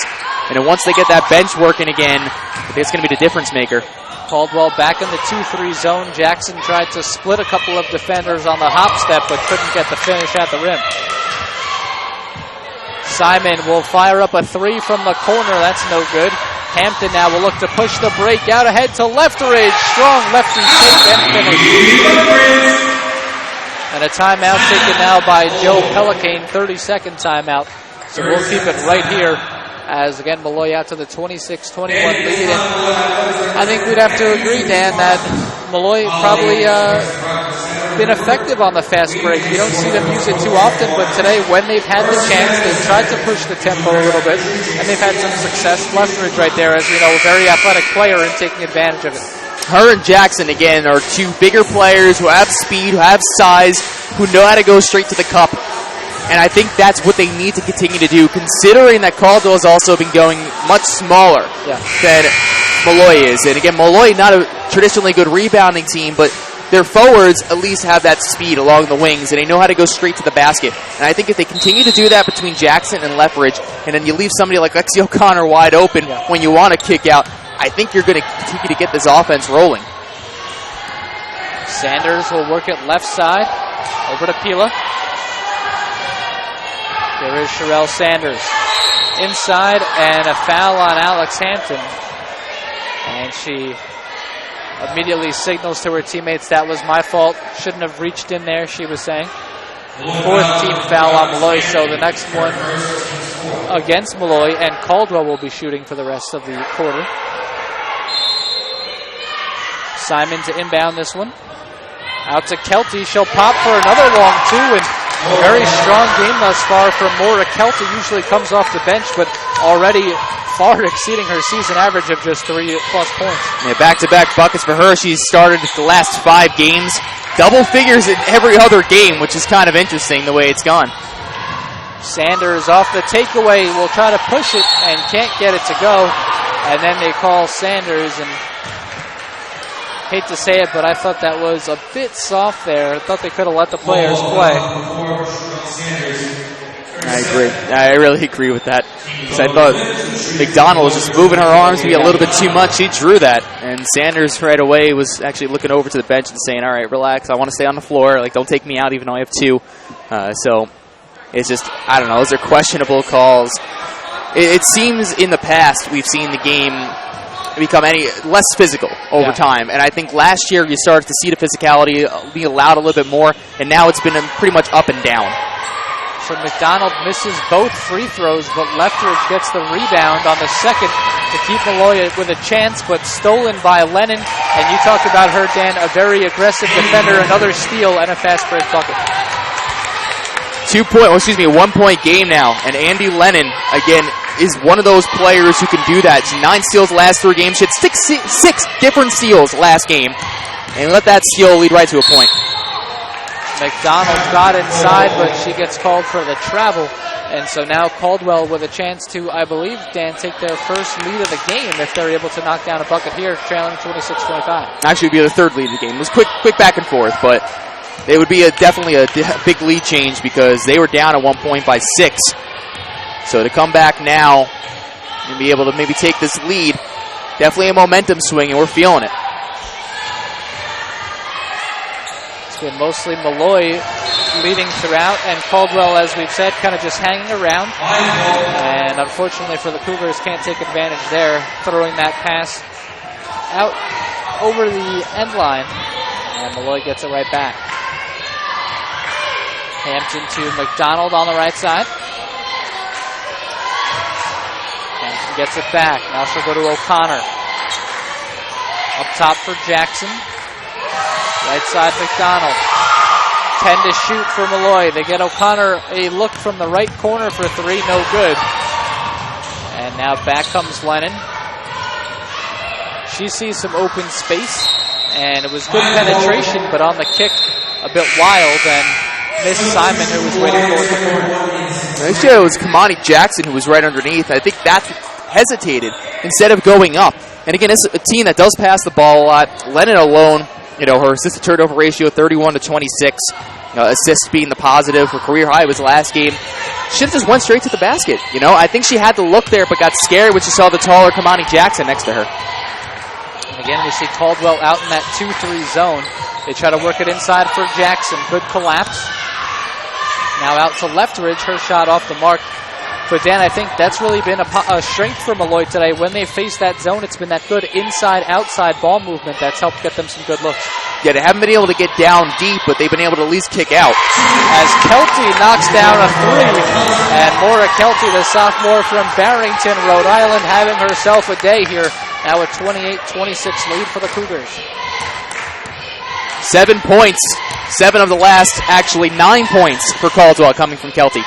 And then once they get that bench working again, I think it's going to be the difference maker. Caldwell back in the 2-3 zone. Jackson tried to split a couple of defenders on the hop step, but couldn't get the finish at the rim. Simon will fire up a 3 from the corner. That's no good. Hampton now will look to push the break out ahead to Lefteridge. Strong lefty take and finish. And a timeout taken now by Joe Pelicane, 32nd timeout. So we'll keep it right here as, again, Molloy out to the 26-21 lead. And I think we'd have to agree, Dan, that Molloy probably been effective on the fast break. You don't see them use it too often, but today, when they've had the chance, they've tried to push the tempo a little bit, and they've had some success. Leftridge right there, as we know, a very athletic player and taking advantage of it. Her and Jackson, again, are two bigger players who have speed, who have size, who know how to go straight to the cup. And I think that's what they need to continue to do, considering that Caldwell has also been going much smaller than Molloy is. And again, Molloy, not a traditionally good rebounding team, but their forwards at least have that speed along the wings, and they know how to go straight to the basket. And I think if they continue to do that between Jackson and Leftridge, and then you leave somebody like Lexi O'Connor wide open when you want to kick out, I think you're going to continue to get this offense rolling. Sanders will work it left side, over to Pila. There is Sherelle Sanders. Inside, and a foul on Alex Hampton. And she immediately signals to her teammates, that was my fault. Shouldn't have reached in there, she was saying. Fourth team foul on Molloy, so the next one against Molloy, and Caldwell will be shooting for the rest of the quarter. Simon to inbound this one. Out to Kelty. She'll pop for another long two, and a very strong game thus far from Maura Kelty. Usually comes off the bench, but already far exceeding her season average of just 3+ points. Yeah, back-to-back buckets for her. She's started the last 5 games. Double figures in every other game, which is kind of interesting the way it's gone. Sanders off the takeaway will try to push it and can't get it to go. And then they call Sanders, and hate to say it, but I thought that was a bit soft there. I thought they could have let the players play. I agree. I really agree with that. Because I thought McDonald was just moving her arms maybe a little bit too much. She drew that. And Sanders right away was actually looking over to the bench and saying, all right, relax. I want to stay on the floor. Like, don't take me out even though I have 2. So it's just, I don't know. Those are questionable calls. It seems in the past we've seen the game become less physical over time. And I think last year you started to see the physicality be allowed a little bit more. And now it's been pretty much up and down. So McDonald misses both free throws, but Leftridge gets the rebound on the second to keep Molloy with a chance, but stolen by Lennon. And you talked about her, Dan, a very aggressive defender, another steal, and a fast break bucket. 1-point game now. And Andy Lennon, again, is one of those players who can do that. She 9 steals last 3 games. She had 6 different steals last game. And let that steal lead right to a point. McDonald got inside, but she gets called for the travel. And so now Caldwell with a chance to, I believe, Dan, take their first lead of the game if they're able to knock down a bucket here, trailing 26-25. Actually, it would be the third lead of the game. It was quick back and forth, but it would be definitely a big lead change because they were down at 1 point by 6. So to come back now and be able to maybe take this lead, definitely a momentum swing, and we're feeling it. Been mostly Molloy leading throughout, and Caldwell, as we've said, kind of just hanging around. And unfortunately for the Cougars, can't take advantage there, throwing that pass out over the end line, and Molloy gets it right back. Hampton to McDonald on the right side. Hampton gets it back. Now she'll go to O'Connor. Up top for Jackson. Right side, McDonald. 10 to shoot for Molloy. They get O'Connor a look from the right corner for 3, no good. And now back comes Lennon. She sees some open space, and it was good penetration, but on the kick, a bit wild, and missed Simon, who was waiting for it before. Actually, it was Kamani Jackson who was right underneath. I think that's hesitated instead of going up. And again, it's a team that does pass the ball a lot. Lennon alone, her assist to turnover ratio 31 to 26. Assists being the positive. Her career high was last game. She just went straight to the basket. I think she had to look there, but got scared when she saw the taller Kamani Jackson next to her. And again, we see Caldwell out in that 2-3 zone. They try to work it inside for Jackson. Good collapse. Now out to Leftridge. Her shot off the mark. But Dan, I think that's really been a strength for Molloy today. When they face that zone, it's been that good inside-outside ball movement that's helped get them some good looks. Yeah, they haven't been able to get down deep, but they've been able to at least kick out. As Kelty knocks down a three, and Maura Kelty, the sophomore from Barrington, Rhode Island, having herself a day here. Now a 28-26 lead for the Cougars. 7 points. 7 of the last, actually 9 points for Caldwell coming from Kelty.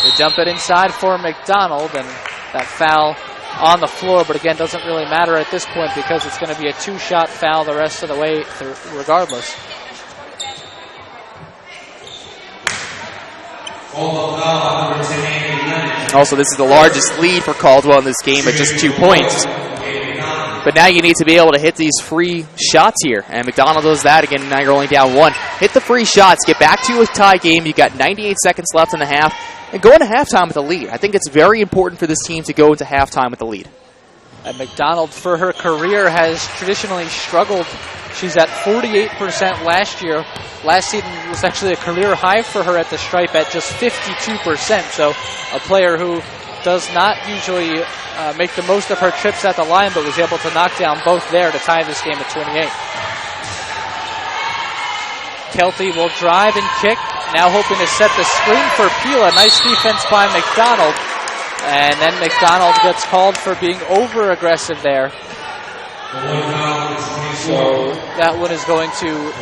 They dump it inside for McDonald, and that foul on the floor, but again, doesn't really matter at this point because it's going to be a 2-shot foul the rest of the way regardless. Also, this is the largest lead for Caldwell in this game at just 2 points. But now you need to be able to hit these free shots here, and McDonald does that again. Now you're only down 1. Hit the free shots, get back to a tie game. You've got 98 seconds left in the half, and go into halftime with a lead. I think it's very important for this team to go into halftime with a lead. And McDonald, for her career, has traditionally struggled. She's at 48% last year. Last season was actually a career high for her at the stripe at just 52%. So a player who does not usually make the most of her trips at the line, but was able to knock down both there to tie this game at 28. Kelty will drive and kick, now hoping to set the screen for Pila. Nice defense by McDonald. And then McDonald gets called for being over-aggressive there. So that one is going to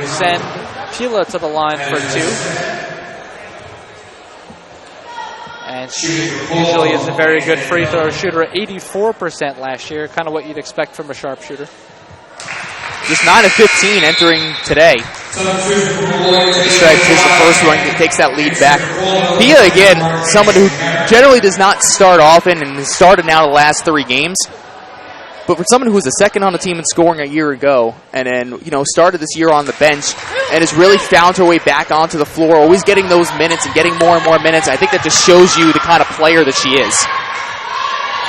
send Pila to the line for 2. And she usually is a very good free throw shooter, 84% last year, kind of what you'd expect from a sharpshooter. Just 9 of 15 entering today. Stripes is the first one that takes that lead back. Pia, again, someone who generally does not start often and has started now the last 3 games. But for someone who was the second on the team in scoring a year ago, and then started this year on the bench, and has really found her way back onto the floor, always getting those minutes and getting more and more minutes, I think that just shows you the kind of player that she is.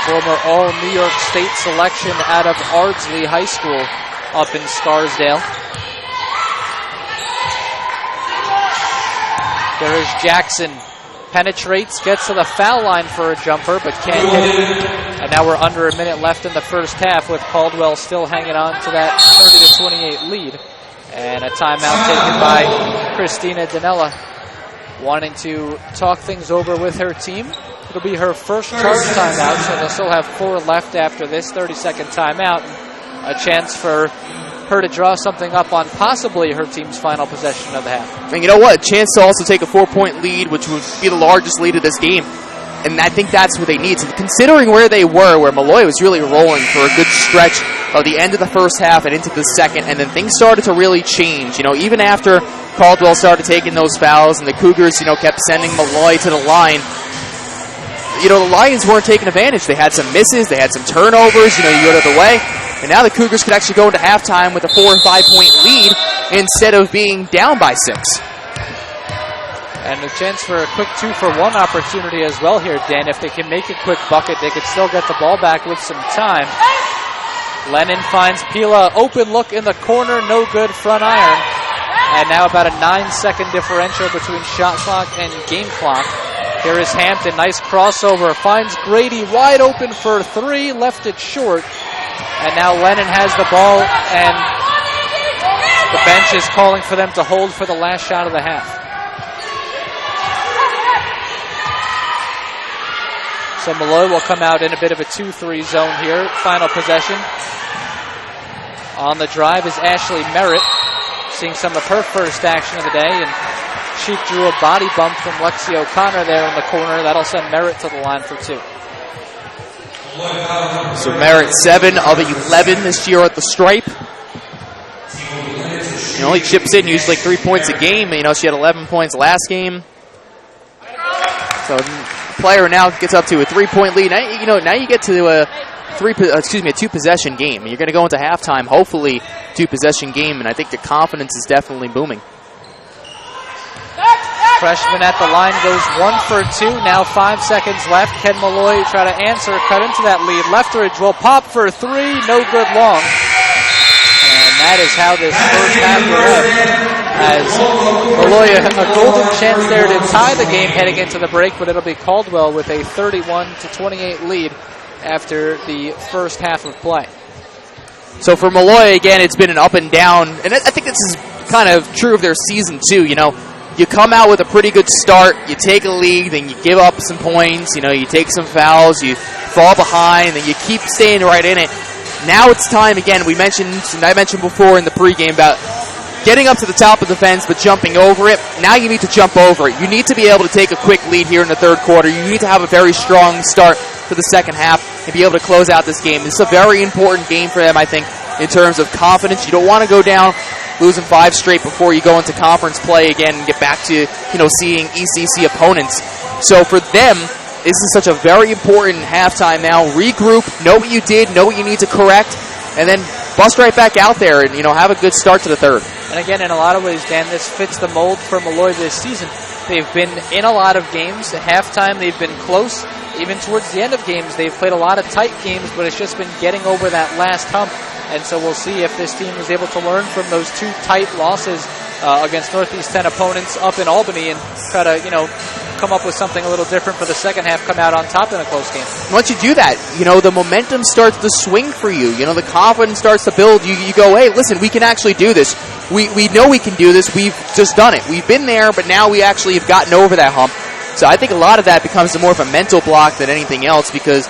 Former All-New York State selection out of Ardsley High School up in Scarsdale. There is Jackson. Penetrates, gets to the foul line for a jumper, but can't hit it. And now we're under a minute left in the first half with Caldwell still hanging on to that 30-28 lead. And a timeout taken by Christina Danella, wanting to talk things over with her team. It'll be her first charge timeout, so they'll still have 4 left after this 30-second timeout. A chance for her to draw something up on possibly her team's final possession of the half. And you know what? A chance to also take a 4-point lead, which would be the largest lead of this game. And I think that's what they need. So considering where they were, where Molloy was really rolling for a good stretch of the end of the first half and into the second, and then things started to really change. Even after Caldwell started taking those fouls and the Cougars, kept sending Molloy to the line, the Lions weren't taking advantage. They had some misses, they had some turnovers, you go to the way. And now the Cougars could actually go into halftime with a 4- and 5-point lead instead of being down by 6. And a chance for a quick 2-for-1 opportunity as well here, Dan. If they can make a quick bucket, they could still get the ball back with some time. Lennon finds Pila, open look in the corner, no good, front iron. And now about a 9-second differential between shot clock and game clock. Here is Hampton, nice crossover, finds Grady wide open for 3, left it short. And now Lennon has the ball, and the bench is calling for them to hold for the last shot of the half. So Molloy will come out in a bit of a 2-3 zone here. Final possession. On the drive is Ashley Merritt, seeing some of her first action of the day, and she drew a body bump from Lexi O'Connor there in the corner. That'll send Merritt to the line for 2. So Merritt 7 of 11 this year at the stripe. He only chips in usually 3 points a game. She had 11 points last game. So the player now gets up to a 3-point lead. Now you get to a 2-possession game. You're going to go into halftime, hopefully 2-possession game, and I think the confidence is definitely booming. Freshman at the line goes 1 for 2. Now 5 seconds left. Can Molloy try to answer, cut into that lead? Lefteridge will pop for 3. No good long. And that is how this first half will end. as Molloy a golden chance there to tie the game heading into the break, but it'll be Caldwell with a 31-28 lead after the first half of play. So for Molloy, again, it's been an up and down, and I think this is kind of true of their season too. You know, you come out with a pretty good start, you take a lead, then you give up some points, you know, you take some fouls, you fall behind, then you keep staying right in it. Now it's time again. I mentioned before in the pregame about getting up to the top of the fence but jumping over it. Now you need to jump over it. You need to be able to take a quick lead here in the third quarter. You need to have a very strong start for the second half and be able to close out this game. This is a very important game for them, I think, in terms of confidence. You don't want to go down losing 5 straight before you go into conference play again and get back to, you know, seeing ECC opponents. So for them, this is such a very important halftime now. Regroup, know what you did, know what you need to correct, and then bust right back out there and, you know, have a good start to the third. And again, in a lot of ways, Dan, this fits the mold for Molloy this season. They've been in a lot of games. At halftime, they've been close. Even towards the end of games, they've played a lot of tight games, but it's just been getting over that last hump. And so we'll see if this team is able to learn from those 2 tight losses against Northeast 10 opponents up in Albany and try to, you know, come up with something a little different for the second half, come out on top in a close game. Once you do that, you know, the momentum starts to swing for you. You know, the confidence starts to build. You go, hey, listen, we can actually do this. We know we can do this. We've just done it. We've been there, but now we actually have gotten over that hump. So I think a lot of that becomes more of a mental block than anything else because,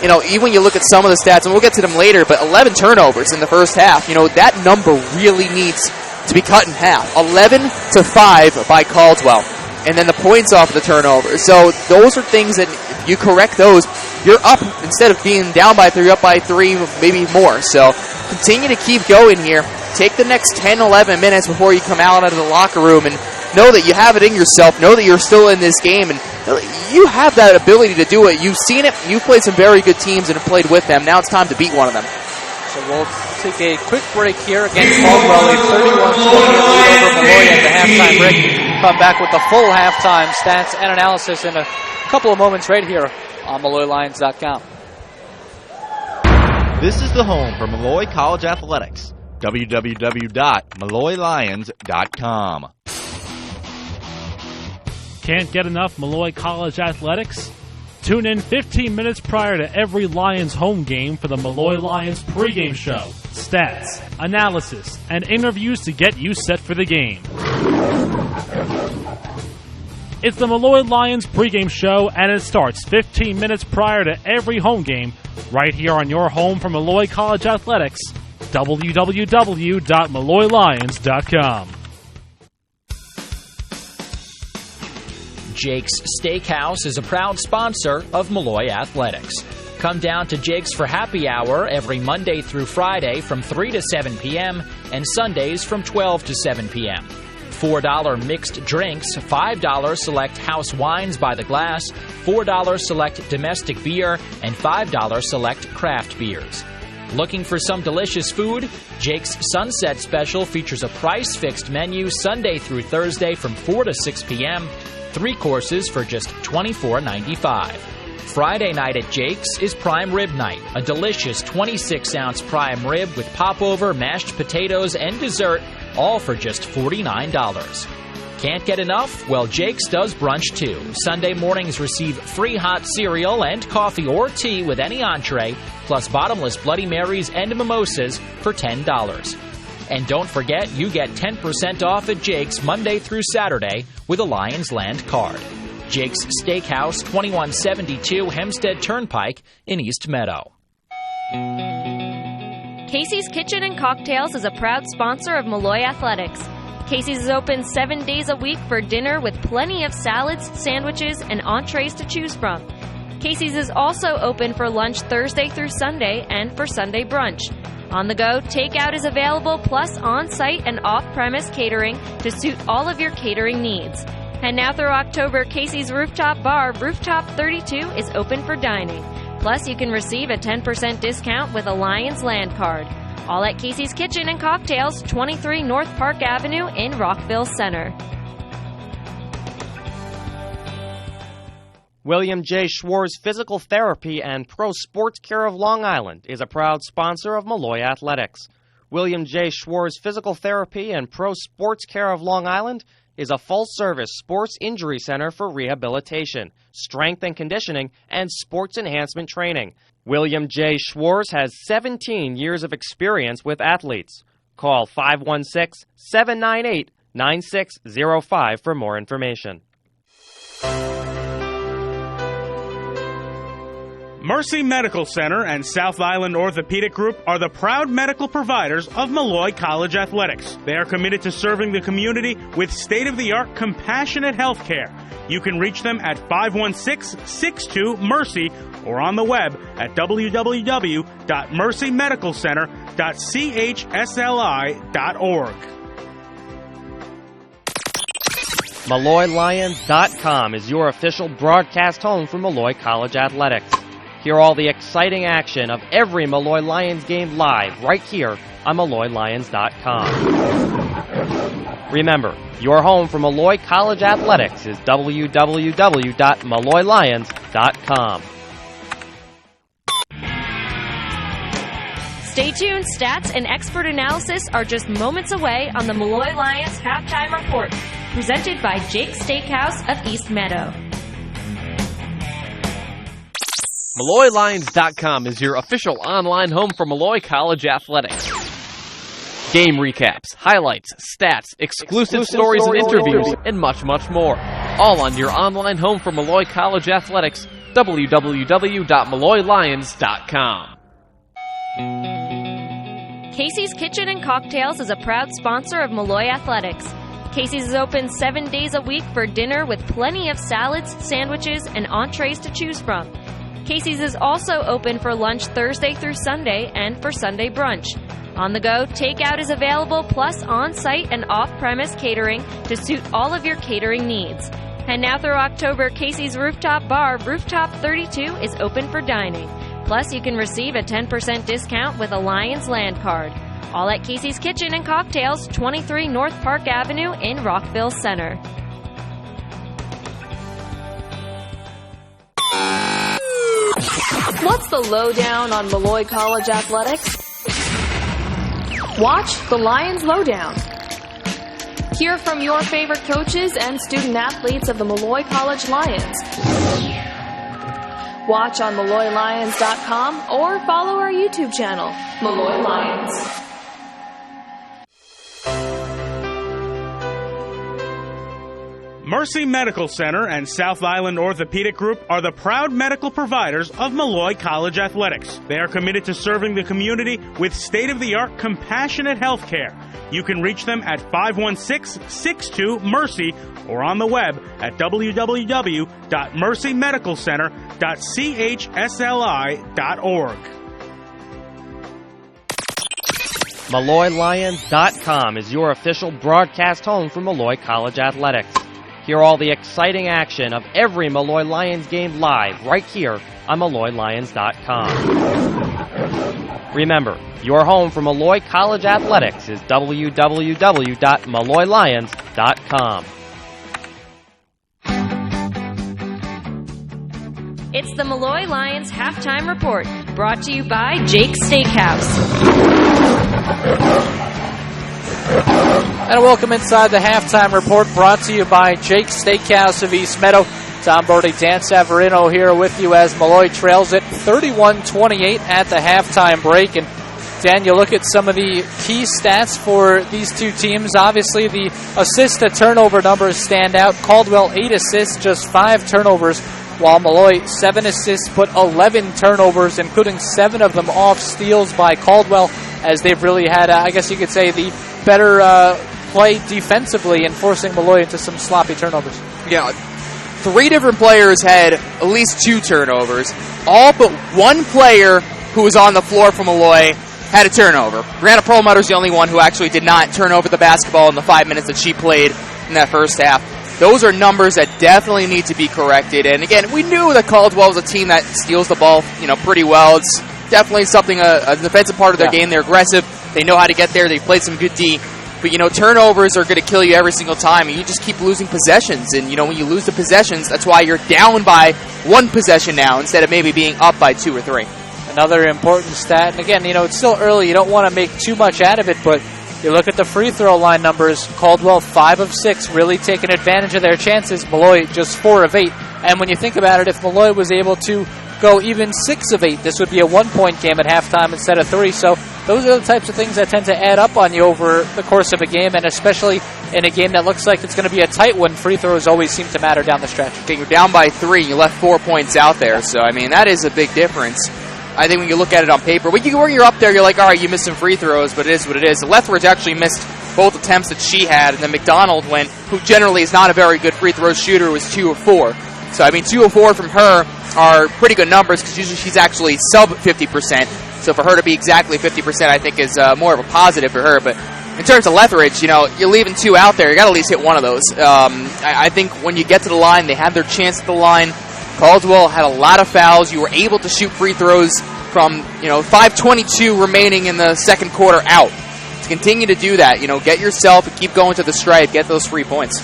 you know, even when you look at some of the stats, and we'll get to them later, but 11 turnovers in the first half, you know, that number really needs to be cut in half. 11-5 by Caldwell. And then the points off the turnovers. So those are things that if you correct those, you're up. Instead of being down by 3, up by 3, maybe more. So continue to keep going here. Take the next 10, 11 minutes before you come out of the locker room and know that you have it in yourself. Know that you're still in this game. And you have that ability to do it. You've seen it. You've played some very good teams and have played with them. Now it's time to beat one of them. So we'll take a quick break here against Caldwell, a 31-28 lead over Molloy at the halftime break. Come back with the full halftime stats and analysis in a couple of moments right here on MolloyLions.com. This is the home for Molloy College Athletics. www.MolloyLions.com. Can't get enough Molloy College Athletics? Tune in 15 minutes prior to every Lions home game for the Molloy Lions pregame show. Stats, analysis, and interviews to get you set for the game. It's the Molloy Lions pregame show, and it starts 15 minutes prior to every home game right here on your home for Molloy College Athletics, www.MolloyLions.com. Jake's Steakhouse is a proud sponsor of Molloy Athletics. Come down to Jake's for happy hour every Monday through Friday from 3 to 7 p.m. and Sundays from 12 to 7 p.m. $4 mixed drinks, $5 select house wines by the glass, $4 select domestic beer, and $5 select craft beers. Looking for some delicious food? Jake's Sunset Special features a price-fixed menu Sunday through Thursday from 4 to 6 p.m., 3 courses for just $24.95. Friday night at Jake's is Prime Rib Night, a delicious 26-ounce prime rib with popover, mashed potatoes, and dessert, all for just $49. Can't get enough? Well, Jake's does brunch too. Sunday mornings receive free hot cereal and coffee or tea with any entree, plus bottomless Bloody Marys and mimosas for $10. And don't forget, you get 10% off at Jake's Monday through Saturday with a Lions Land card. Jake's Steakhouse, 2172 Hempstead Turnpike in East Meadow. Casey's Kitchen and Cocktails is a proud sponsor of Molloy Athletics. Casey's is open 7 days a week for dinner with plenty of salads, sandwiches, and entrees to choose from. Casey's is also open for lunch Thursday through Sunday and for Sunday brunch. On the go, takeout is available, plus on-site and off-premise catering to suit all of your catering needs. And now through October, Casey's Rooftop Bar, Rooftop 32, is open for dining. Plus, you can receive a 10% discount with a Lions Land card. All at Casey's Kitchen and Cocktails, 23 North Park Avenue in Rockville Center. William J. Schwartz Physical Therapy and Pro Sports Care of Long Island is a proud sponsor of Molloy Athletics. William J. Schwartz Physical Therapy and Pro Sports Care of Long Island is a full-service sports injury center for rehabilitation, strength and conditioning, and sports enhancement training. William J. Schwartz has 17 years of experience with athletes. Call 516-798-9605 for more information. Mercy Medical Center and South Island Orthopedic Group are the proud medical providers of Molloy College Athletics. They are committed to serving the community with state-of-the-art, compassionate health care. You can reach them at 516-62-MERCY or on the web at www.mercymedicalcenter.chsli.org. MolloyLions.com is your official broadcast home for Molloy College Athletics. Hear all the exciting action of every Molloy Lions game live right here on MolloyLions.com. Remember, your home for Molloy College Athletics is www.MolloyLions.com. Stay tuned. Stats and expert analysis are just moments away on the Molloy Lions Halftime Report, presented by Jake's Steakhouse of East Meadow. MolloyLions.com is your official online home for Molloy College Athletics. Game recaps, highlights, stats, exclusive stories and interviews, and much, much more. All on your online home for Molloy College Athletics, www.MolloyLions.com. Casey's Kitchen and Cocktails is a proud sponsor of Molloy Athletics. Casey's is open 7 days a week for dinner with plenty of salads, sandwiches, and entrees to choose from. Casey's is also open for lunch Thursday through Sunday and for Sunday brunch. On the go, takeout is available, plus on-site and off-premise catering to suit all of your catering needs. And now through October, Casey's Rooftop Bar, Rooftop 32, is open for dining. Plus, you can receive a 10% discount with a Lions Land Card. All at Casey's Kitchen and Cocktails, 23 North Park Avenue in Rockville Center. What's the lowdown on Molloy College Athletics? Watch the Lions Lowdown. Hear from your favorite coaches and student athletes of the Molloy College Lions. Watch on MolloyLions.com or follow our YouTube channel, Molloy Lions. Mercy Medical Center and South Island Orthopedic Group are the proud medical providers of Molloy College Athletics. They are committed to serving the community with state-of-the-art, compassionate health care. You can reach them at 516-62-MERCY or on the web at www.mercymedicalcenter.chsli.org. MolloyLions.com is your official broadcast home for Molloy College Athletics. Hear all the exciting action of every Molloy Lions game live right here on MolloyLions.com. Remember, your home for Molloy College Athletics is www.MolloyLions.com. It's the Molloy Lions Halftime Report, brought to you by Jake's Steakhouse. And welcome inside the Halftime Report, brought to you by Jake's Steakhouse of East Meadow. Tom Brody, Dan Savarino here with you as Molloy trails it 31-28 at the halftime break. And Dan, you look at some of the key stats for these two teams. Obviously, the assist to turnover numbers stand out. Caldwell 8 assists, just 5 turnovers, while Molloy 7 assists but 11 turnovers, including 7 of them off steals by Caldwell, as they've really had, I guess you could say, the better play defensively and forcing Molloy into some sloppy turnovers. Yeah, 3 different players had at least 2 turnovers. All but one player who was on the floor for Molloy had a turnover. Brianna Perlmutter's the only one who actually did not turn over the basketball in the 5 minutes that she played in that first half. Those are numbers that definitely need to be corrected. And again, we knew that Caldwell was a team that steals the ball, pretty well. It's definitely something, a defensive part of their game. They're aggressive. They know how to get there. They played some good D. But, turnovers are going to kill you every single time, and you just keep losing possessions. And, when you lose the possessions, that's why you're down by 1 possession now instead of maybe being up by 2 or 3. Another important stat, and again, it's still early. You don't want to make too much out of it, but you look at the free throw line numbers. Caldwell 5 of 6, really taking advantage of their chances. Molloy just 4 of 8. And when you think about it, if Molloy was able to go even 6 of 8, this would be a 1-point game at halftime instead of 3. So those are the types of things that tend to add up on you over the course of a game, and especially in a game that looks like it's going to be a tight one. Free throws always seem to matter down the stretch. Okay, you're down by 3. You left 4 points out there. So, that is a big difference. I think when you look at it on paper, when you're up there, you're like, all right, you missed some free throws, but it is what it is. Lethbridge actually missed both attempts that she had, and then McDonald who generally is not a very good free throw shooter, was 2 of 4. So, 2 of 4 from her are pretty good numbers because usually she's actually sub 50%. So for her to be exactly 50%, I think is more of a positive for her. But in terms of Lethbridge, you're leaving 2 out there. You got to at least hit one of those. I think when you get to the line, they had their chance at the line. Caldwell had a lot of fouls. You were able to shoot free throws from 5:22 remaining in the second quarter out. To continue to do that, get yourself and keep going to the stripe, get those 3 points.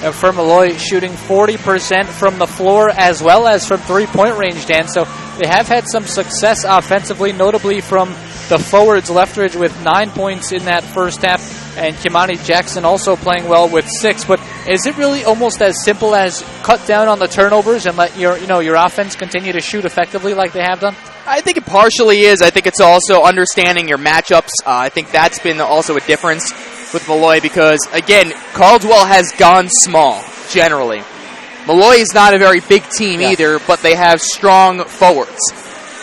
And for Molloy, shooting 40% from the floor as well as from three-point range, Dan. So they have had some success offensively, notably from the forwards. Lethbridge with 9 points in that first half, and Kimani Jackson also playing well with 6. But is it really almost as simple as cut down on the turnovers and let your offense continue to shoot effectively like they have done? I think it partially is. I think it's also understanding your matchups. I think that's been also a difference with Molloy because, again, Caldwell has gone small, generally. Molloy is not a very big team either, but they have strong forwards.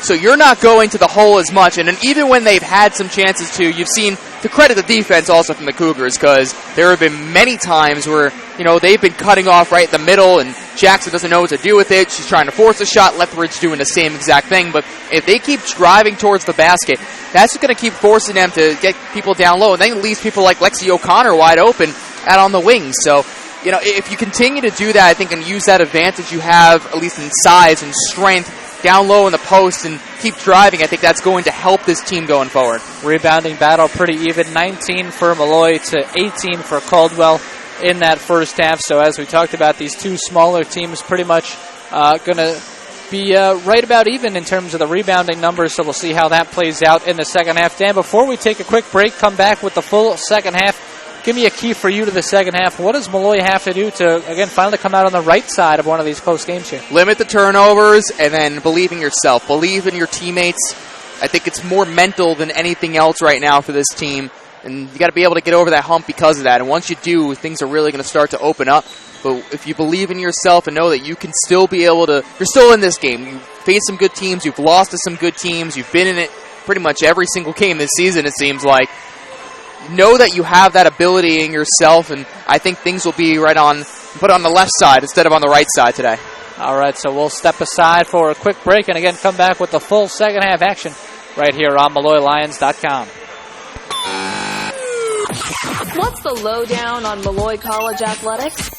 So you're not going to the hole as much, and even when they've had some chances to, you've seen, to credit the defense also from the Cougars, because there have been many times where, they've been cutting off right in the middle, and Jackson doesn't know what to do with it. She's trying to force a shot. Lethbridge doing the same exact thing, but if they keep driving towards the basket, that's just going to keep forcing them to get people down low, and then it leaves people like Lexi O'Connor wide open out on the wings. So, if you continue to do that, I think, and use that advantage you have, at least in size and strength, down low in the post and keep driving, I think that's going to help this team going forward. Rebounding battle pretty even, 19 for Molloy to 18 for Caldwell in that first half. So as we talked about, these two smaller teams pretty much going to be right about even in terms of the rebounding numbers, so we'll see how that plays out in the second half. Dan, before we take a quick break, come back with the full second half. Give me a key for you to the second half. What does Molloy have to do to, again, finally come out on the right side of one of these close games here? Limit the turnovers and then believe in yourself. Believe in your teammates. I think it's more mental than anything else right now for this team. And you got to be able to get over that hump because of that. And once you do, things are really going to start to open up. But if you believe in yourself and know that you can still be able to, you're still in this game. You've faced some good teams. You've lost to some good teams. You've been in it pretty much every single game this season, it seems like. Know that you have that ability in yourself, and I think things will be put on the left side instead of on the right side today. All right, so we'll step aside for a quick break and again come back with the full second half action right here on MolloyLions.com. What's the lowdown on Molloy College athletics?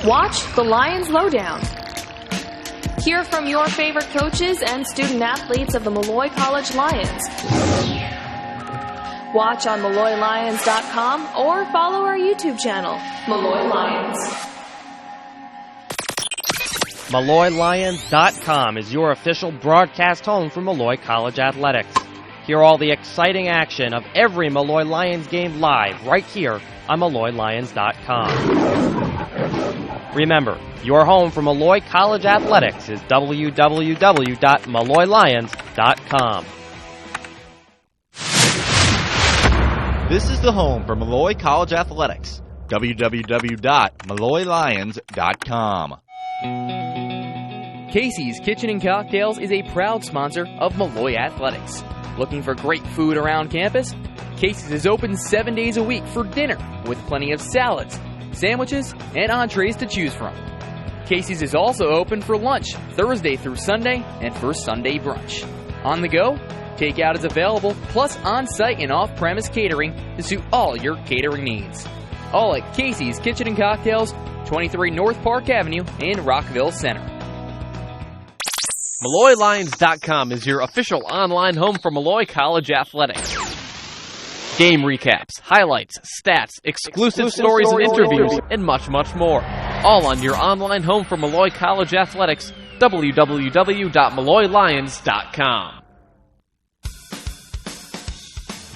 Watch the Lions Lowdown. Hear from your favorite coaches and student athletes of the Molloy College Lions. Watch on MolloyLions.com or follow our YouTube channel, Molloy Lions. MolloyLions.com is your official broadcast home for Molloy College athletics. Hear all the exciting action of every Molloy Lions game live right here on MolloyLions.com. Remember, your home for Molloy College athletics is www.MolloyLions.com. This is the home for Molloy College Athletics. www.MolloyLions.com. Casey's Kitchen and Cocktails is a proud sponsor of Molloy Athletics. Looking for great food around campus? Casey's is open 7 days a week for dinner with plenty of salads, sandwiches, and entrees to choose from. Casey's is also open for lunch Thursday through Sunday and for Sunday brunch. On the go? Takeout is available, plus on-site and off-premise catering to suit all your catering needs. All at Casey's Kitchen and Cocktails, 23 North Park Avenue in Rockville Center. MolloyLions.com is your official online home for Molloy College athletics. Game recaps, highlights, stats, exclusive stories and interviews, and much, much more. All on your online home for Molloy College athletics, www.molloylions.com.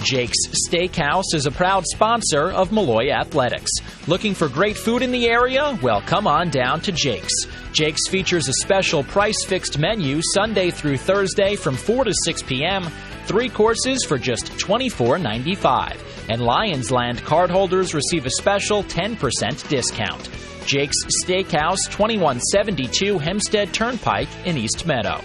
Jake's Steakhouse is a proud sponsor of Molloy Athletics. Looking for great food in the area? Well, come on down to Jake's. Jake's features a special price-fixed menu Sunday through Thursday from 4 to 6 p.m., 3 courses for just $24.95. And Lions Land cardholders receive a special 10% discount. Jake's Steakhouse, 2172 Hempstead Turnpike in East Meadow.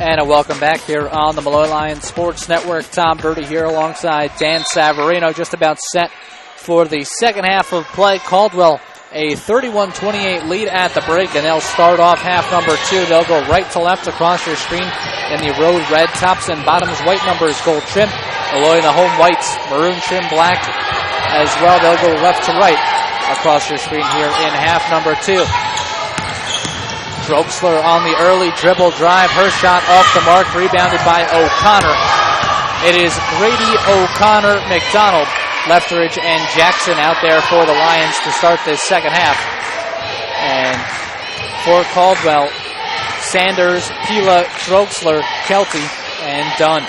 And a welcome back here on the Molloy Lions Sports Network. Tom Birdie here alongside Dan Savarino, just about set for the second half of play. Caldwell, a 31-28 lead at the break, and they'll start off half number 2. They'll go right to left across your screen in the road red. Tops and bottoms white numbers gold trim. Molloy in the home whites, maroon trim black as well. They'll go left to right across your screen here in half number 2. Troxler on the early dribble drive. Her shot off the mark, rebounded by O'Connor. It is Grady, O'Connor, McDonald, Lefteridge, and Jackson out there for the Lions to start this second half. And for Caldwell, Sanders, Pila, Troxler, Kelty, and Dunn.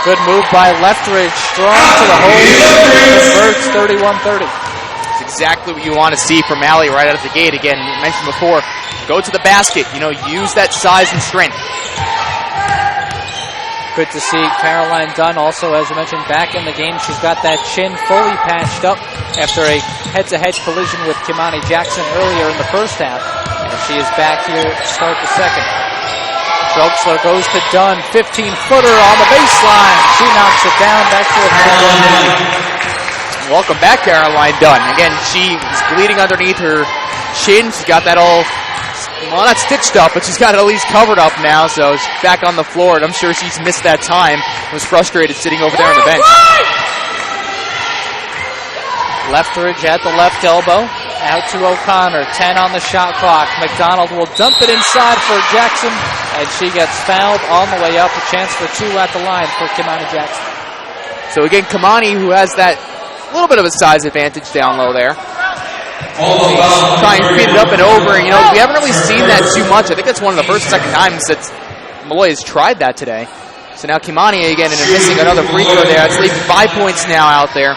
Good move by Lefteridge, strong to the hole. Converts 31-30. Exactly what you want to see from Allie right out of the gate. Again, you mentioned before, go to the basket. Use that size and strength. Good to see Caroline Dunn also, as you mentioned, back in the game. She's got that chin fully patched up after a head-to-head collision with Kimani Jackson earlier in the first half. And she is back here to start the second. Troxler goes to Dunn, 15-footer on the baseline. She knocks it down, back to the Welcome back, Caroline Dunn. Again, she is bleeding underneath her chin. She's got that all, well, not stitched up, but she's got it at least covered up now, so she's back on the floor, and I'm sure she's missed that time. Was frustrated sitting over there on the bench. Lefteridge at the left elbow. Out to O'Connor. 10 on the shot clock. McDonald will dump it inside for Jackson, and she gets fouled on the way up. A chance for 2 at the line for Kimani Jackson. So again, Kimani, who has that little bit of a size advantage down low there. Try and feed it up and over. We haven't really seen that too much. I think that's one of the first, second times that Molloy has tried that today. So now Kimani again, and missing another free throw there. It's leaving 5 points now out there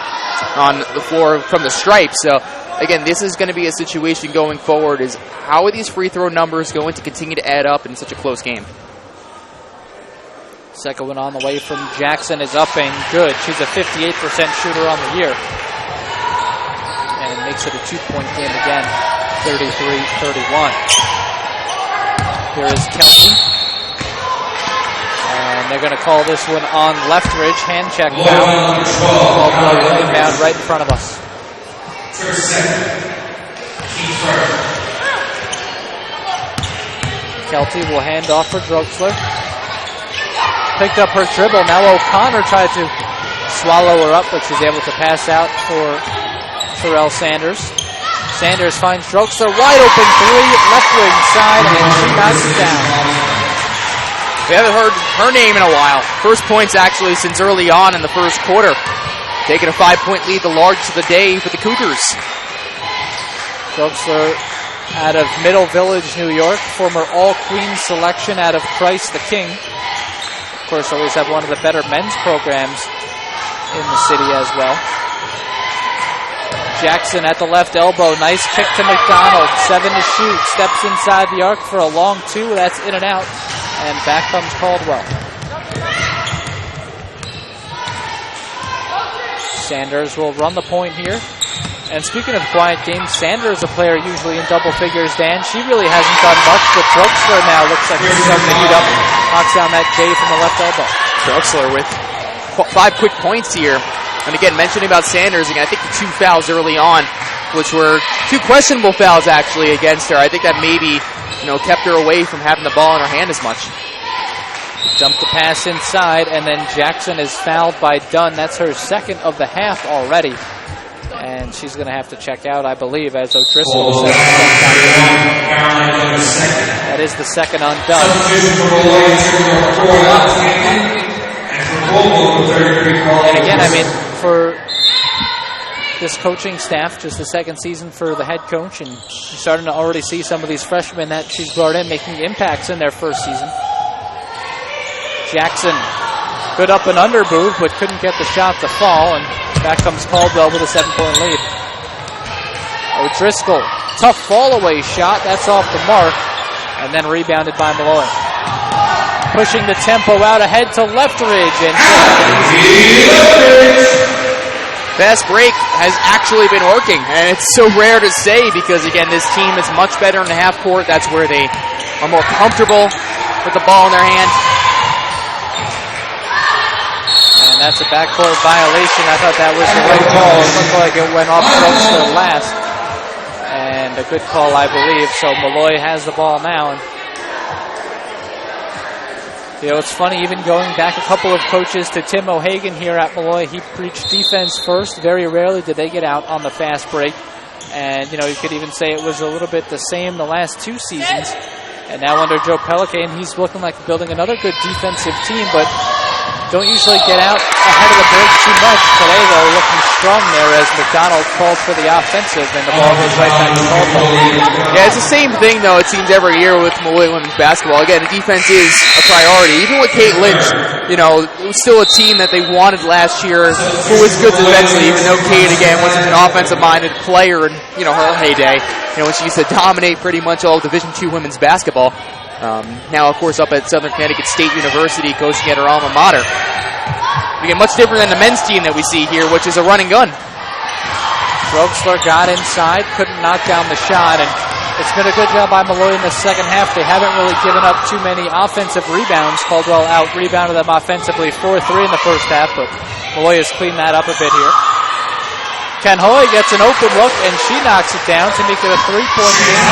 on the floor from the stripe. So again, this is going to be a situation going forward, is how are these free throw numbers going to continue to add up in such a close game? Second one on the way from Jackson is up and good. She's a 58% shooter on the year. And it makes it a 2-point game again, 33-31. Here is Kelty. And they're going to call this one on Lefteridge. Hand check foul. Inbound right in front of us. Kelty will hand off for Troxler. Picked up her dribble. Now O'Connor tried to swallow her up, but she's able to pass out for Terrell Sanders. Sanders finds Troxler. Wide open 3, left wing side, and she knocks it down. We haven't heard her name in a while. First points actually since early on in the first quarter. Taking a 5-point lead, the largest of the day for the Cougars. Troxler out of Middle Village, New York. Former All-Queens selection out of Christ the King. Of course, always have one of the better men's programs in the city as well. Jackson at the left elbow. Nice kick to McDonald. 7 to shoot. Steps inside the arc for a long 2. That's in and out. And back comes Caldwell. Sanders will run the point here. And speaking of quiet games, Sanders, a player usually in double figures, Dan, she really hasn't done much, but Troxler now looks like she's starting to heat up. Knocks down that J from the left elbow. Troxler with 5 quick points here. And again, mentioning about Sanders, again, I think the 2 fouls early on, which were 2 questionable fouls actually against her. I think that maybe, kept her away from having the ball in her hand as much. Dump the pass inside, and then Jackson is fouled by Dunn. That's her second of the half already. And she's going to have to check out, I believe, as O'Driscoll says. That is the second undone. And again, I mean, for this coaching staff, just the second season for the head coach, and you're starting to already see some of these freshmen that she's brought in making impacts in their first season. Jackson, good up and under move, but couldn't get the shot to fall, and back comes Caldwell with a 7-point lead. O'Driscoll, tough fall-away shot, that's off the mark, and then rebounded by Molloy. Pushing the tempo out ahead to Leftridge, and fast break has actually been working, and it's so rare to say because, again, this team is much better in the half court. That's where they are more comfortable with the ball in their hands. And that's a backcourt violation. I thought that was the right call. It looked like it went off Drexler last. And a good call, I believe. So Molloy has the ball now. And you know, it's funny, even going back a couple of coaches to Tim O'Hagan here at Molloy, he preached defense first. Very rarely did they get out on the fast break. And, you know, you could even say it was a little bit the same the last two seasons. And now under Joe Pelican, he's looking like building another good defensive team, but don't usually get out ahead of the break too much. Today, though, looking strong there as McDonald called for the offensive, and the ball goes right back to Caldwell. Yeah, it's the same thing, though, it seems, every year with Molloy women's basketball. Again, the defense is a priority. Even with Kate Lynch, you know, it was still a team that they wanted last year who was good defensively, even though Kate, again, wasn't an offensive-minded player in, you know, her heyday. You know, when she used to dominate pretty much all of Division II women's basketball. Now, of course, up at Southern Connecticut State University, coaching at her alma mater. Again, much different than the men's team that we see here, which is a run and gun. Drexler got inside, couldn't knock down the shot, and it's been a good job by Molloy in the second half. They haven't really given up too many offensive rebounds. Caldwell out-rebounded them offensively 4-3 in the first half, but Molloy has cleaned that up a bit here. Ken Hoy gets an open look, and she knocks it down to make it a 3-point game.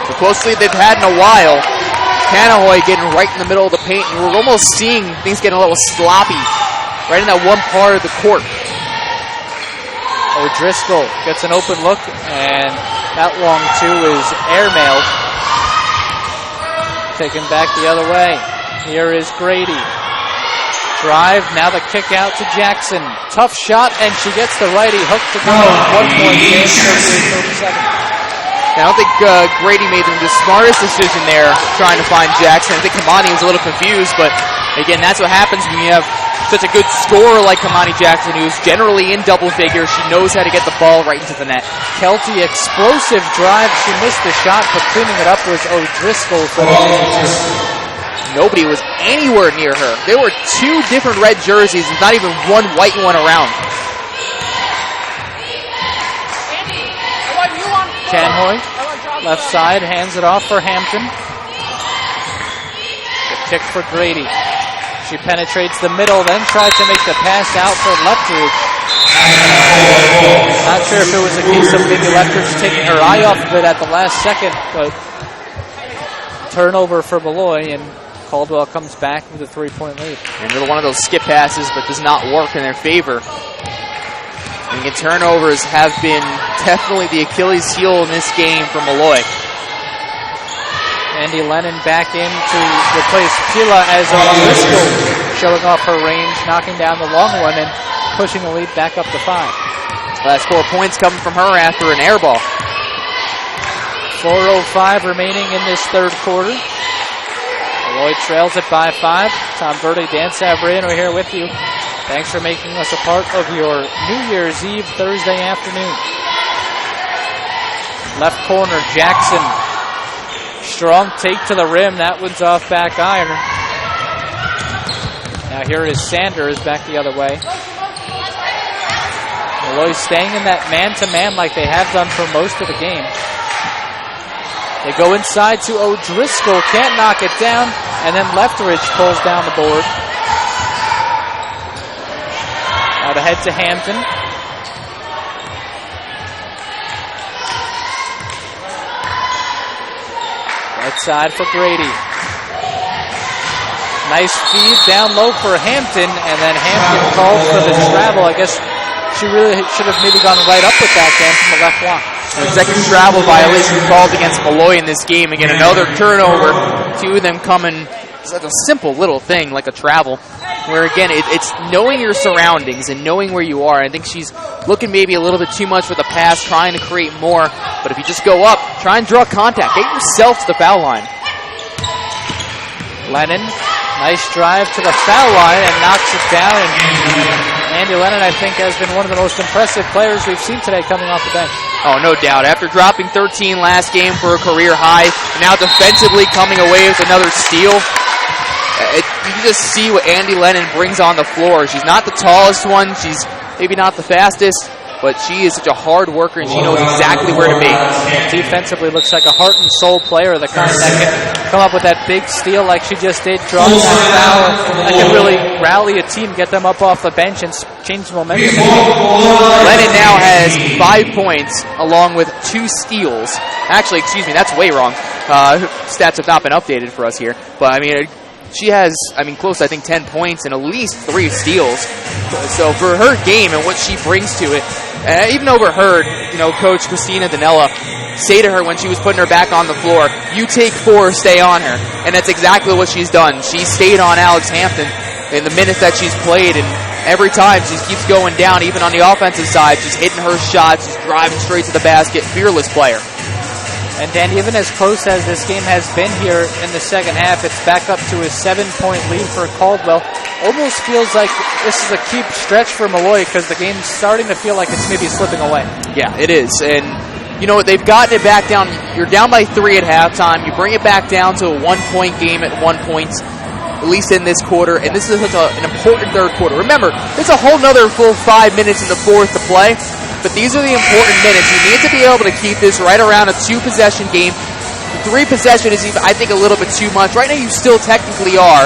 The closest they've had in a while. Canahoy getting right in the middle of the paint, and we're almost seeing things getting a little sloppy right in that one part of the court. O'Driscoll gets an open look, and that long two is airmailed. Taken back the other way. Here is Grady. Drive, now the kick out to Jackson. Tough shot, and she gets the righty hook to go. 1-point game, 38-37. I don't think Grady made the smartest decision there trying to find Jackson. I think Kamani was a little confused, but again, that's what happens when you have such a good scorer like Kamani Jackson, who's generally in double figures. She knows how to get the ball right into the net. Kelty, explosive drive. She missed the shot, but cleaning it up was O'Driscoll for the Nobody was anywhere near her. There were two different red jerseys, with not even one white one around. Canhoy, left side, hands it off for Hampton. The kick for Grady. She penetrates the middle, then tries to make the pass out for Leftridge. Not sure if it was a case of maybe Leftridge taking her eye off of it at the last second, but turnover for Molloy, and Caldwell comes back with a 3-point lead. Another one of those skip passes, but does not work in their favor. And again, turnovers have been definitely the Achilles heel in this game for Molloy. Andy Lennon back in to replace Pila as O'Driscoll showing off her range, knocking down the long one and pushing the lead back up to 5. Last 4 points coming from her after an air ball. 4:05 remaining in this third quarter. Molloy trails it by 5. Tom Verde, Dan Sabrino here with you. Thanks for making us a part of your New Year's Eve Thursday afternoon. Left corner, Jackson. Strong take to the rim. That one's off back iron. Now here is Sanders back the other way. Molloy staying in that man-to-man like they have done for most of the game. They go inside to O'Driscoll. Can't knock it down. And then Leftridge pulls down the board. Out ahead to Hampton. Right side for Grady. Nice feed down low for Hampton, and then Hampton calls for the travel. I guess she really should have maybe gone right up with that then from the left block. The second travel violation called against Molloy in this game. Again, another turnover. Two of them coming. It's like a simple little thing like a travel, where again it's knowing your surroundings and knowing where you are. I think she's looking maybe a little bit too much with the pass, trying to create more. But if you just go up, try and draw contact, get yourself to the foul line. Lennon, nice drive to the foul line and knocks it down. And Andy Lennon, I think, has been one of the most impressive players we've seen today coming off the bench. Oh, no doubt. After dropping 13 last game for a career high, now defensively coming away with another steal. You can just see what Andy Lennon brings on the floor. She's not the tallest one. She's maybe not the fastest, but she is such a hard worker, and she knows exactly where to be. Defensively looks like a heart and soul player, the kind that can come up with that big steal like she just did, draw that foul, that can really rally a team, get them up off the bench, and change the momentum. Lennon now has 5 points along with 2 steals. Actually, excuse me, that's way wrong. Stats have not been updated for us here, but I mean, she has, close to, 10 points and at least 3 steals. So for her game and what she brings to it, and I even overheard, Coach Christina Danella say to her when she was putting her back on the floor, you take 4, stay on her. And that's exactly what she's done. She stayed on Alex Hampton in the minutes that she's played, and every time she keeps going down, even on the offensive side, she's hitting her shots, she's driving straight to the basket. Fearless player. And Dan, even as close as this game has been here in the second half, it's back up to a 7-point lead for Caldwell. Almost feels like this is a key stretch for Molloy because the game's starting to feel like it's maybe slipping away. Yeah, it is. And you know what? They've gotten it back down. You're down by 3 at halftime. You bring it back down to a 1-point game at 1 point, at least in this quarter. And this is such an important third quarter. Remember, there's a whole nother full 5 minutes in the fourth to play. But these are the important minutes. You need to be able to keep this right around a 2-possession game. 3 possession is, even, I think, a little bit too much. Right now, you still technically are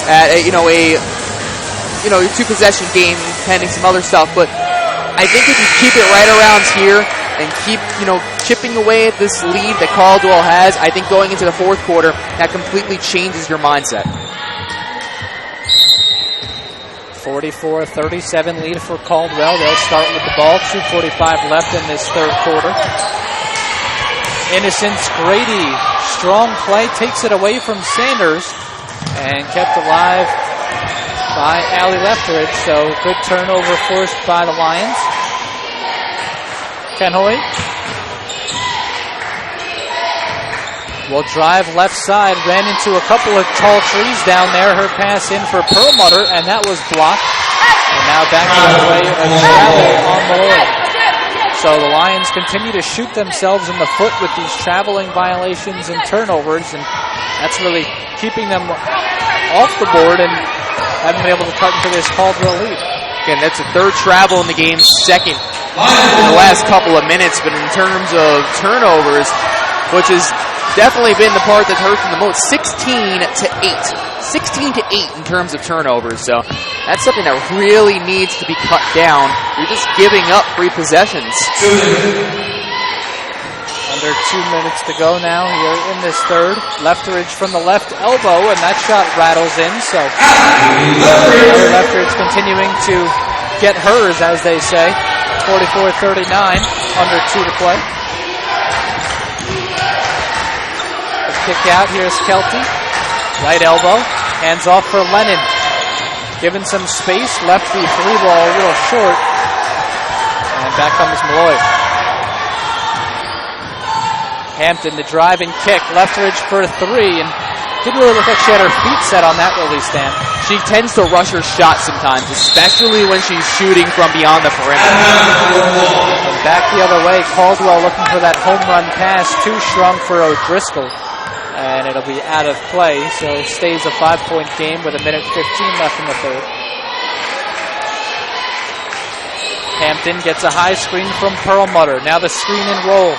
at a 2-possession game, pending some other stuff. But I think if you keep it right around here and keep, chipping away at this lead that Caldwell has, I think going into the fourth quarter, that completely changes your mindset. 44-37 lead for Caldwell. They'll start with the ball. 2:45 left in this third quarter. Innocence Grady, strong play, takes it away from Sanders and kept alive by Allie Lefteridge. So good turnover forced by the Lions. Kenhoy will drive left side, ran into a couple of tall trees down there. Her pass in for Perlmutter, and that was blocked. And now back the other way, a travel on Molloy. So the Lions continue to shoot themselves in the foot with these traveling violations and turnovers, and that's really keeping them off the board and haven't been able to cut into this Caldwell lead. Again, that's the third travel in the game, second in the last couple of minutes, but in terms of turnovers, which has definitely been the part that's hurt them the most. 16-8 in terms of turnovers. So that's something that really needs to be cut down. You're just giving up free possessions. Under 2 minutes to go now here in this third. Lefteridge from the left elbow, and that shot rattles in. So Lefteridge continuing to get hers, as they say. 44-39, under 2 to play. Kick out, here's Kelty. Right elbow, hands off for Lennon. Given some space, left the 3-ball a little short. And back comes Molloy. Hampton, the drive and kick. Lefteridge for 3, and didn't really look like she had her feet set on that release, Dan. She tends to rush her shot sometimes, especially when she's shooting from beyond the perimeter. And back the other way, Caldwell looking for that home run pass, too strong for O'Driscoll. And it'll be out of play, so stays a 5-point game with 1:15 left in the third. Hampton gets a high screen from Perlmutter. Now the screen and roll.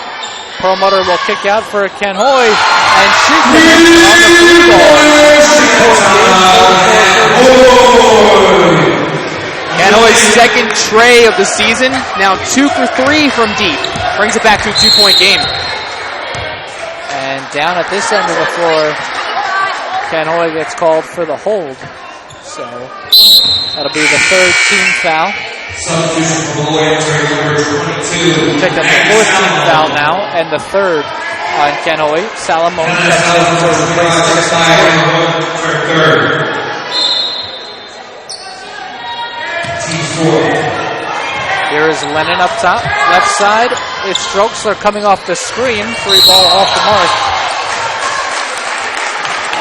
Perlmutter will kick out for Kenhoy, and she finishes on the 3-ball. Kenhoy's second tray of the season, now 2 for 3 from deep. Brings it back to a 2-point game. And down at this end of the floor, Kenhoy gets called for the hold. So that'll be the third team foul. Picked up the fourth team foul now, and the third on Kenoy. Salamone checks in to replace Here is Lennon up top, left side. If strokes are coming off the screen, free ball off the mark.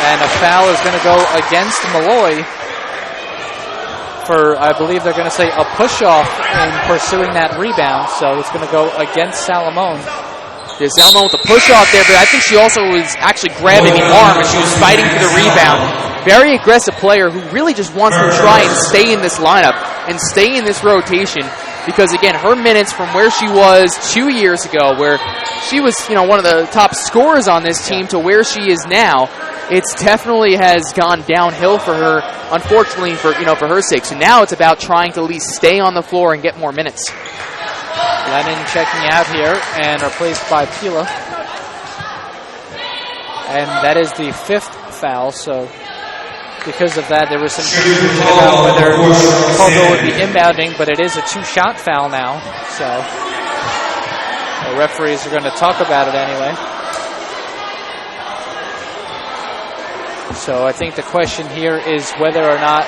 And a foul is going to go against Molloy for, I believe they're going to say, a push-off in pursuing that rebound. So it's going to go against Salamone. Yeah, Salamone with the push-off there, but I think she also was actually grabbing the arm as she was fighting for the rebound. Very aggressive player who really just wants to try and stay in this lineup and stay in this rotation. Because, again, her minutes from where she was 2 years ago, where she was, one of the top scorers on this team, to where she is now, it's definitely has gone downhill for her, unfortunately, for her sake. So now it's about trying to at least stay on the floor and get more minutes. Lennon checking out here and replaced by Pila. And that is the fifth foul, so because of that, there was some confusion about whether Caldwell would be inbounding, but it is a two-shot foul now, so the referees are going to talk about it anyway. So I think the question here is whether or not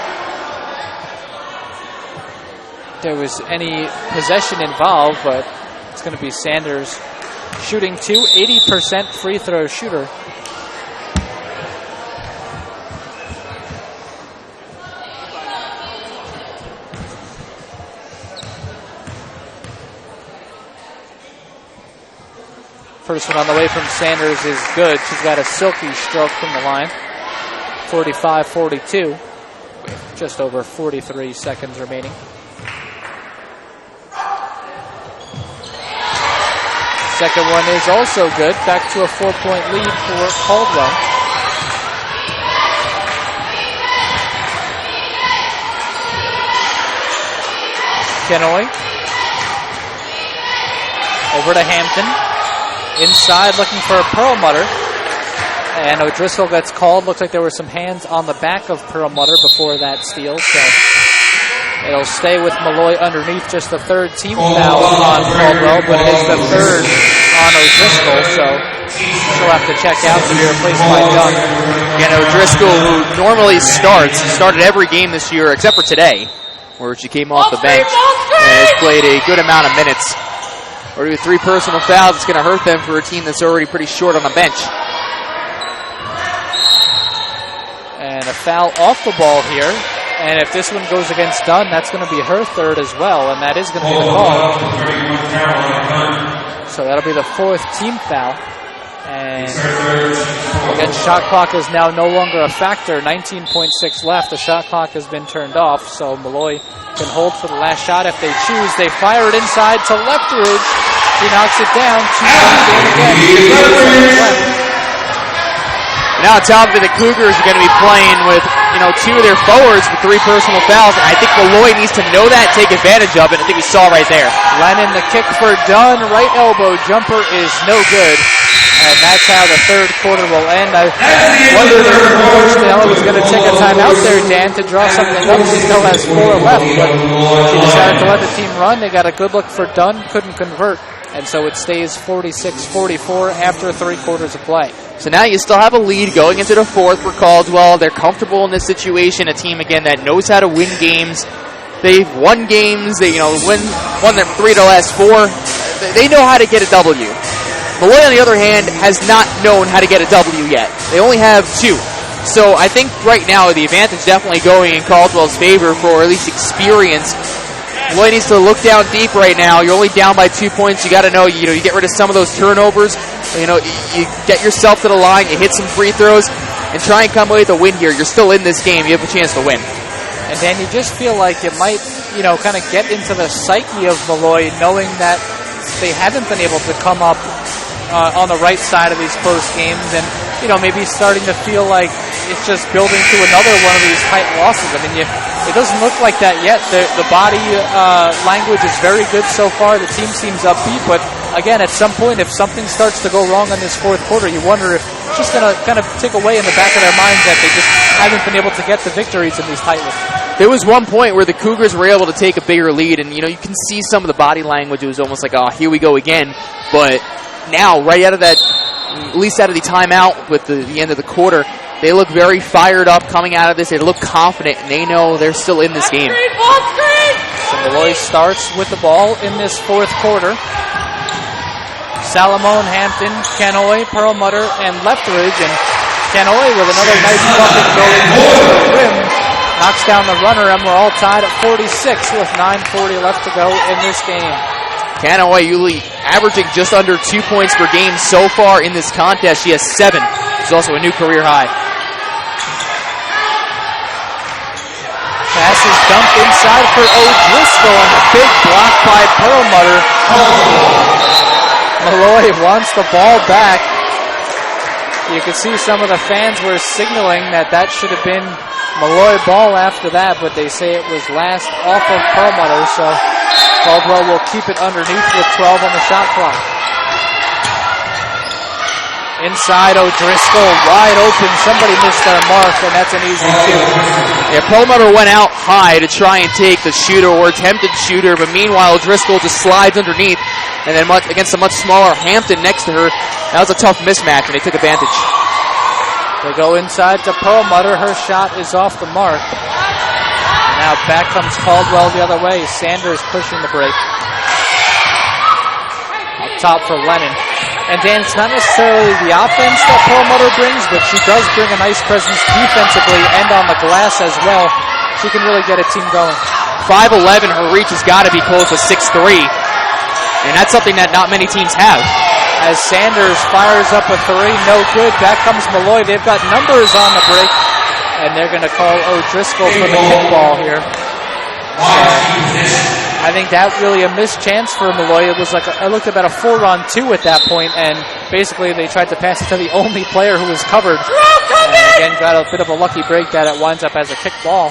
there was any possession involved, but it's going to be Sanders shooting 80% free throw shooter. First one on the way from Sanders is good. She's got a silky stroke from the line. 45-42, with just over 43 seconds remaining. Second one is also good. Back to a 4-point lead for Caldwell. Kenoy. Over to Hampton. Inside looking for a Perlmutter. And O'Driscoll gets called. Looks like there were some hands on the back of Perlmutter before that steal. So it'll stay with Molloy underneath. Just the third team foul on Caldwell, but it is the third on O'Driscoll. So she'll have to check out to be replaced by Dunn. Again, O'Driscoll, who normally started every game this year except for today, where she came off the bench and has played a good amount of minutes. Already with 3 personal fouls, it's going to hurt them for a team that's already pretty short on the bench. And a foul off the ball here. And if this one goes against Dunn, that's going to be her third as well. And that is going to be the call. So that'll be the fourth team foul. And again, shot clock is now no longer a factor. 19.6 left. The shot clock has been turned off. So Molloy can hold for the last shot if they choose. They fire it inside to Leftridge. He knocks it down. 2 points in again. Now on top of it, the Cougars are going to be playing with, 2 of their forwards with 3 personal fouls. And I think Molloy needs to know that, take advantage of it. I think we saw right there. Lennon, the kick for Dunn. Right elbow jumper is no good. And that's how the third quarter will end. I wonder if Coach Taylor was going to take a timeout there, Dan, to draw something up. She still has 4 left, but she decided to let the team run. They got a good look for Dunn, couldn't convert. And so it stays 46-44 after 3 quarters of play. So now you still have a lead going into the fourth for Caldwell. They're comfortable in this situation. A team, again, that knows how to win games. They've won games. They, won their 3 of the last 4. They know how to get a W. Molloy, on the other hand, has not known how to get a W yet. They only have 2. So I think right now the advantage is definitely going in Caldwell's favor for at least experience. Molloy needs to look down deep right now. You're only down by 2 points. You got to know, you get rid of some of those turnovers. You get yourself to the line, you hit some free throws, and try and come away with a win here. You're still in this game. You have a chance to win. And then you just feel like it might, kind of get into the psyche of Molloy, knowing that they haven't been able to come up on the right side of these close games, and maybe starting to feel like it's just building to another one of these tight losses. I mean, it doesn't look like that yet. The body language is very good so far. The team seems upbeat, but again, at some point, if something starts to go wrong in this fourth quarter, you wonder if just going to kind of take away in the back of their minds that they just haven't been able to get the victories in these tight ones. There was one point where the Cougars were able to take a bigger lead, and, you know, you can see some of the body language. It was almost like, oh, here we go again. But now, right out of that, at least out of the timeout with the end of the quarter, they look very fired up coming out of this. They look confident, and they know they're still in this game. So Molloy starts with the ball in this fourth quarter. Salamone, Hampton, Canoy, Perlmutter, and Lethbridge. And Canoy with another nice bucket going to the rim. Knocks down the runner, and we're all tied at 46 with 9:40 left to go in this game. Canoy usually averaging just under 2 points per game so far in this contest. She has 7. It's also a new career high. Pass is dumped inside for O'Driscoll, and a big block by Perlmutter. Molloy wants the ball back. You could see some of the fans were signaling that should have been Molloy ball after that, but they say it was last off of Perlmutter, so Caldwell will keep it underneath with 12 on the shot clock. Inside, O'Driscoll, wide open. Somebody missed their mark, and that's an easy two. Yeah, Perlmutter went out high to try and take the shooter or attempted shooter, but meanwhile, O'Driscoll just slides underneath, and then against a much smaller Hampton next to her. That was a tough mismatch, and they took advantage. They go inside to Perlmutter. Her shot is off the mark. And now back comes Caldwell the other way. Sanders pushing the break. Up top for Lennon. And Dan, it's not necessarily the offense that Perlmutter brings, but she does bring a nice presence defensively and on the glass as well. She can really get a team going. 5'11", her reach has got to be close to 6'3", and that's something that not many teams have. As Sanders fires up a three, no good. Back comes Molloy. They've got numbers on the break, and they're going to call O'Driscoll for the kickball here. I think that really a missed chance for Molloy. It was like I looked about a 4-on-2 at that point, and basically they tried to pass it to the only player who was covered. And again, got a bit of a lucky break that it winds up as a kickball.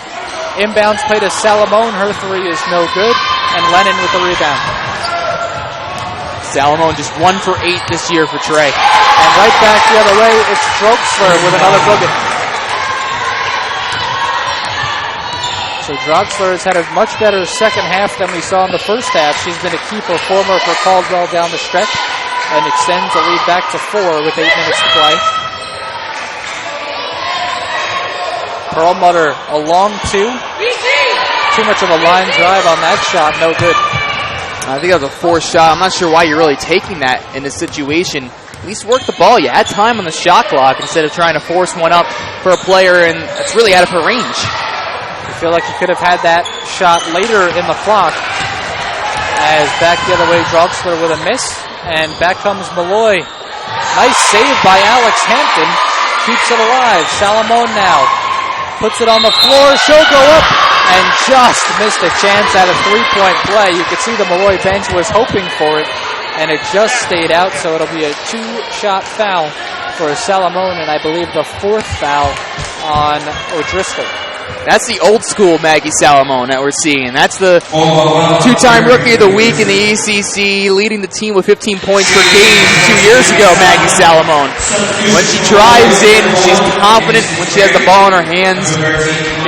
Inbounds play to Salamone. Her three is no good, and Lennon with the rebound. Salamone just 1 for 8 this year for Trey. And right back the other way, it's Droxler with another boogie. So Droxler has had a much better second half than we saw in the first half. She's been a key performer for Caldwell down the stretch and extends the lead back to 4 with 8 minutes to play. Perlmutter, a long 2. Too much of a line drive on that shot, no good. I think that was a forced shot. I'm not sure why you're really taking that in this situation. At least work the ball. You had time on the shot clock instead of trying to force one up for a player, and it's really out of her range. I feel like you could have had that shot later in the clock. As back the other way, Droxler with a miss, and back comes Molloy. Nice save by Alex Hampton. Keeps it alive. Salamone now puts it on the floor. She'll go up. And just missed a chance at a three-point play. You could see the Molloy bench was hoping for it, and it just stayed out, so it'll be a 2-shot foul for Salamone, and I believe the 4th foul on O'Driscoll. That's the old school Maggie Salamone that we're seeing. That's the 2-time Rookie of the Week in the ECC, leading the team with 15 points per game 2 years ago, Maggie Salamone. When she drives in, she's confident when she has the ball in her hands.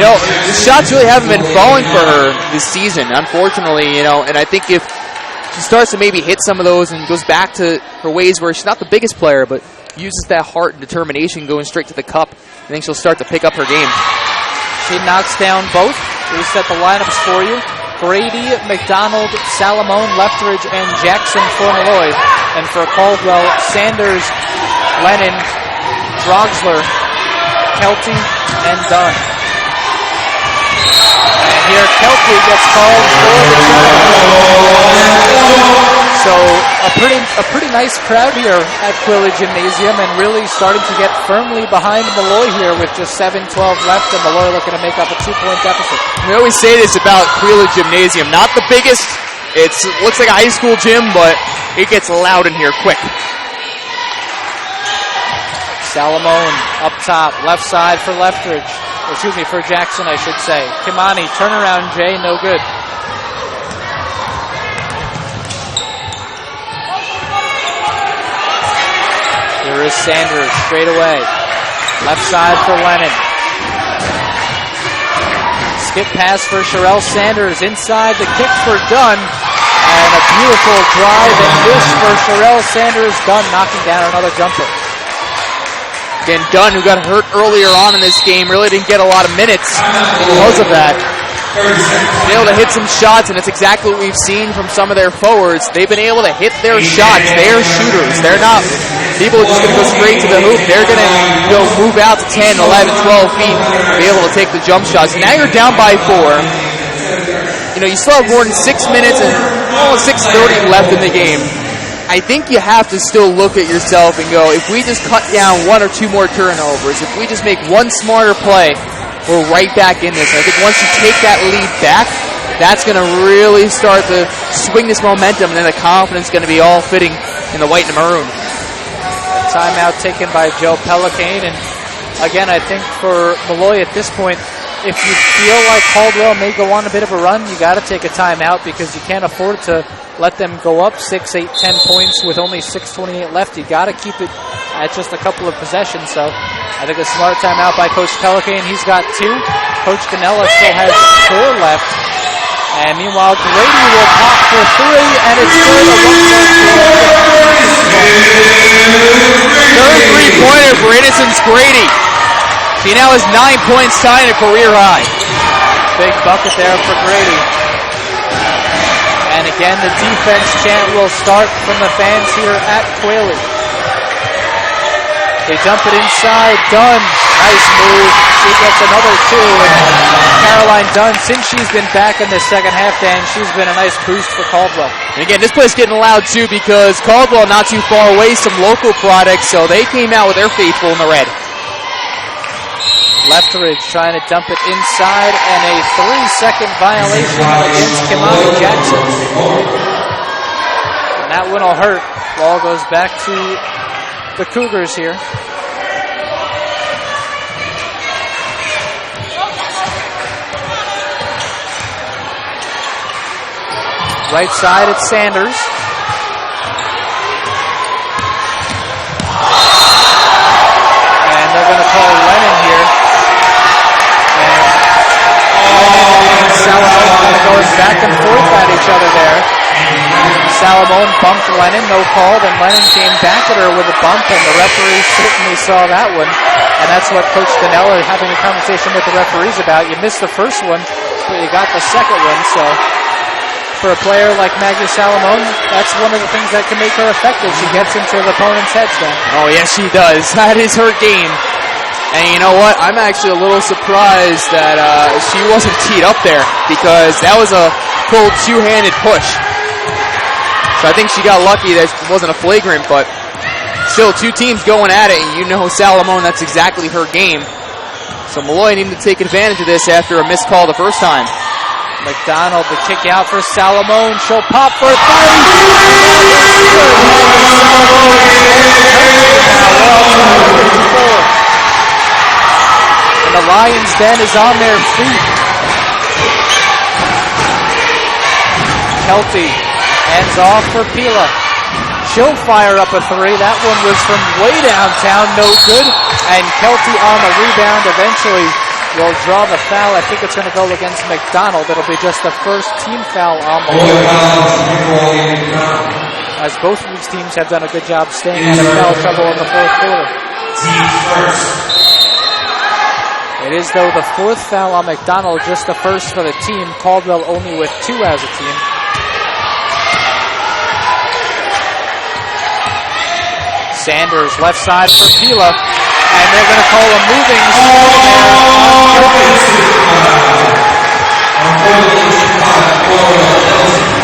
You know, the shots really haven't been falling for her this season, unfortunately, you know, and I think if she starts to maybe hit some of those and goes back to her ways where she's not the biggest player, but uses that heart and determination going straight to the cup, I think she'll start to pick up her game. She knocks down both. We set the lineups for you. Brady, McDonald, Salamone, Lethbridge, and Jackson for Molloy. And for Caldwell, Sanders, Lennon, Droxler, Kelty, and Dunn. And here Kelty gets called for the So a pretty nice crowd here at Quilla Gymnasium, and really starting to get firmly behind Molloy here with just 7:12 left, and Molloy looking to make up a 2-point deficit. We always say this about Quilla Gymnasium. Not the biggest. It looks like a high school gym, but it gets loud in here quick. Salamone up top, left side for Lethbridge. Excuse me, for Jackson, I should say. Kimani, turnaround, Jay, no good. Here is Sanders straight away. Left side for Lennon. Skip pass for Sherelle Sanders. Inside the kick for Dunn. And a beautiful drive and miss for Sherelle Sanders. Dunn knocking down another jumper. Again, Dunn, who got hurt earlier on in this game, really didn't get a lot of minutes because of that. Been able to hit some shots, and it's exactly what we've seen from some of their forwards. They've been able to hit their shots. They're shooters. They're not people who are just going to go straight to the hoop. They're going to go move out to 10, 11, 12 feet, be able to take the jump shots. Now you're down by 4. You still have more than 6 minutes and almost 6:30 left in the game. I think you have to still look at yourself and go, if we just cut down 1 or 2 more turnovers, if we just make one smarter play, we're right back in this. I think once you take that lead back, that's going to really start to swing this momentum, and then the confidence is going to be all fitting in the white and maroon. A timeout taken by Joe Pelicane, and again, I think for Molloy at this point, if you feel like Caldwell may go on a bit of a run, you got to take a timeout because you can't afford to let them go up 6, 8, 10 points with only 6:28 left. You got to keep it at just a couple of possessions. So I think a smart timeout by Coach Pelicane. He's got 2. Coach Canella still has 4 left. And meanwhile, Grady will pop for 3, and it's good. Third three-pointer for Innocence Grady. She now has 9 points, tying a career high. Big bucket there for Grady. And again, the defense chant will start from the fans here at Quayle. They dump it inside. Dunn, nice move. She gets another 2. And Caroline Dunn, since she's been back in the second half, Dan, she's been a nice boost for Caldwell. And again, this play's getting loud too because Caldwell not too far away, some local products, so they came out with their faithful in the red. Lethbridge trying to dump it inside, and a 3-second violation against Kimani Jackson. And that one will hurt. Ball goes back to the Cougars here. Right side, it's Sanders. And they're going to call Lennon here. And Salamone going back and forth at each other there. Salamone bumped Lennon, no call. Then Lennon came back at her with a bump, and the referee certainly saw that one. And that's what Coach Danella is having a conversation with the referees about. You missed the first one, but you got the second one. So for a player like Maggie Salamone, that's one of the things that can make her effective. She gets into the opponent's heads then. Oh, yes, she does. That is her game. And you know what? I'm actually a little surprised that she wasn't teed up there because that was a full two-handed push. So I think she got lucky that it wasn't a flagrant, but still 2 teams going at it, and you know Salamone, that's exactly her game. So Molloy needed to take advantage of this after a missed call the first time. McDonald, the kick out for Salamone. She'll pop for 3. And the Lions Den is on their feet. Kelty hands off for Pila. She'll fire up a 3. That one was from way downtown, no good. And Kelty on the rebound eventually will draw the foul. I think it's going to go against McDonald. It'll be just the first team foul on Molloy. As both of these teams have done a good job staying out of foul trouble in the fourth quarter. It is, though, the 4th foul on McDonald, just the first for the team. Caldwell only with 2 as a team. Sanders, left side for Pila. And they're going to call a moving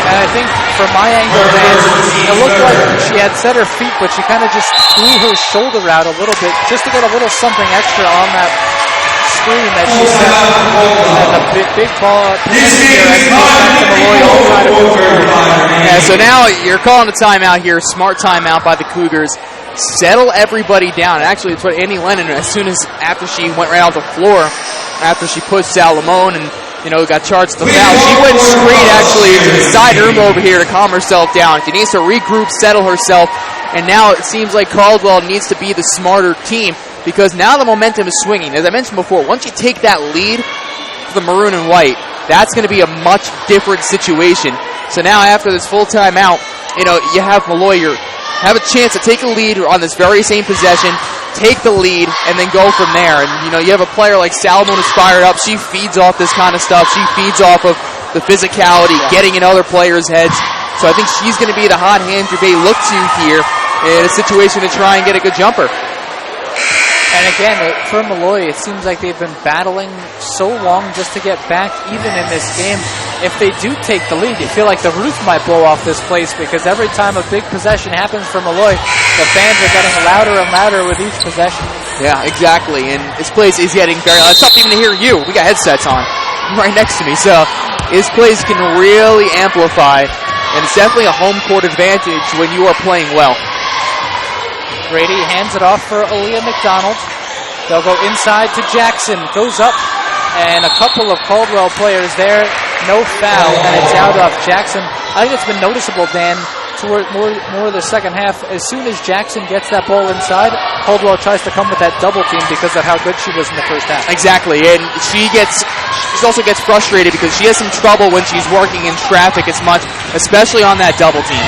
And I think from my angle, man, it looked like she had set her feet, but she kind of just threw her shoulder out a little bit just to get a little something extra on that screen that she set. And the big ball Yeah, so now you're calling a timeout here, smart timeout by the Cougars. Settle everybody down. And actually, it's what Annie Lennon, as soon as after she went right off the floor, after she pushed Salamone and, got charged with the foul, she went straight actually to the side room over here to calm herself down. She needs to regroup, settle herself, and now it seems like Caldwell needs to be the smarter team because now the momentum is swinging. As I mentioned before, once you take that lead for the maroon and white, that's going to be a much different situation. So now after this full timeout, you have Molloy have a chance to take a lead on this very same possession, take the lead, and then go from there. And, you have a player like Salomon who's fired up. She feeds off this kind of stuff. She feeds off of the physicality, getting in other players' heads. So I think she's going to be the hot hand they look to here in a situation to try and get a good jumper. And again, for Molloy, it seems like they've been battling so long just to get back even in this game. If they do take the lead, you feel like the roof might blow off this place because every time a big possession happens for Molloy, the fans are getting louder and louder with each possession. Yeah, exactly. And this place is getting very loud. It's tough even to hear you. We got headsets on right next to me. So this place can really amplify. And it's definitely a home court advantage when you are playing well. Grady hands it off for Aaliyah McDonald. They'll go inside to Jackson. Goes up, and a couple of Caldwell players there. No foul, and it's out off Jackson. I think it's been noticeable, Dan, toward more of the second half. As soon as Jackson gets that ball inside, Caldwell tries to come with that double team because of how good she was in the first half. Exactly, and she also gets frustrated because she has some trouble when she's working in traffic as much, especially on that double team.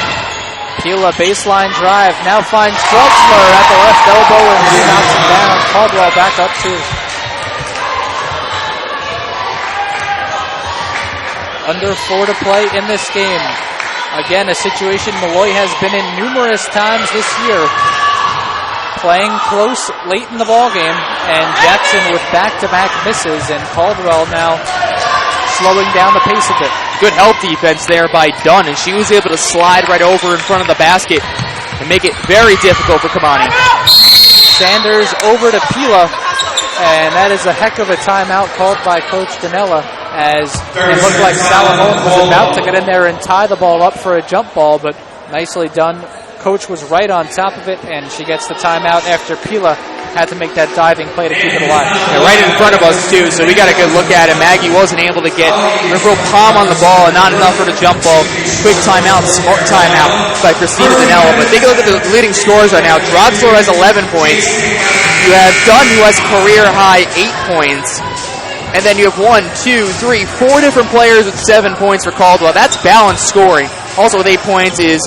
Pila baseline drive, now finds Drexler at the left elbow and she knocks him down. Caldwell back up too. Under 4 to play in this game. Again, a situation Molloy has been in numerous times this year. Playing close late in the ballgame, and Jackson with back-to-back misses, and Caldwell now slowing down the pace a bit. Good help defense there by Dunn, and she was able to slide right over in front of the basket and make it very difficult for Kamani. Sanders over to Pila, and that is a heck of a timeout called by Coach Danella, as it looked like Salomon was about to get in there and tie the ball up for a jump ball, but nicely done. Coach was right on top of it, and she gets the timeout after Pila had to make that diving play to keep it alive. Yeah, right in front of us, too, so we got a good look at it. Maggie wasn't able to get a real palm on the ball and not enough for the jump ball. Quick timeout, smart timeout by Christina Danella. But take a look at the leading scores right now. Drexler has 11 points. You have Dunn, who has career-high 8 points. And then you have 4 different players with 7 points for Caldwell. That's balanced scoring. Also with 8 points is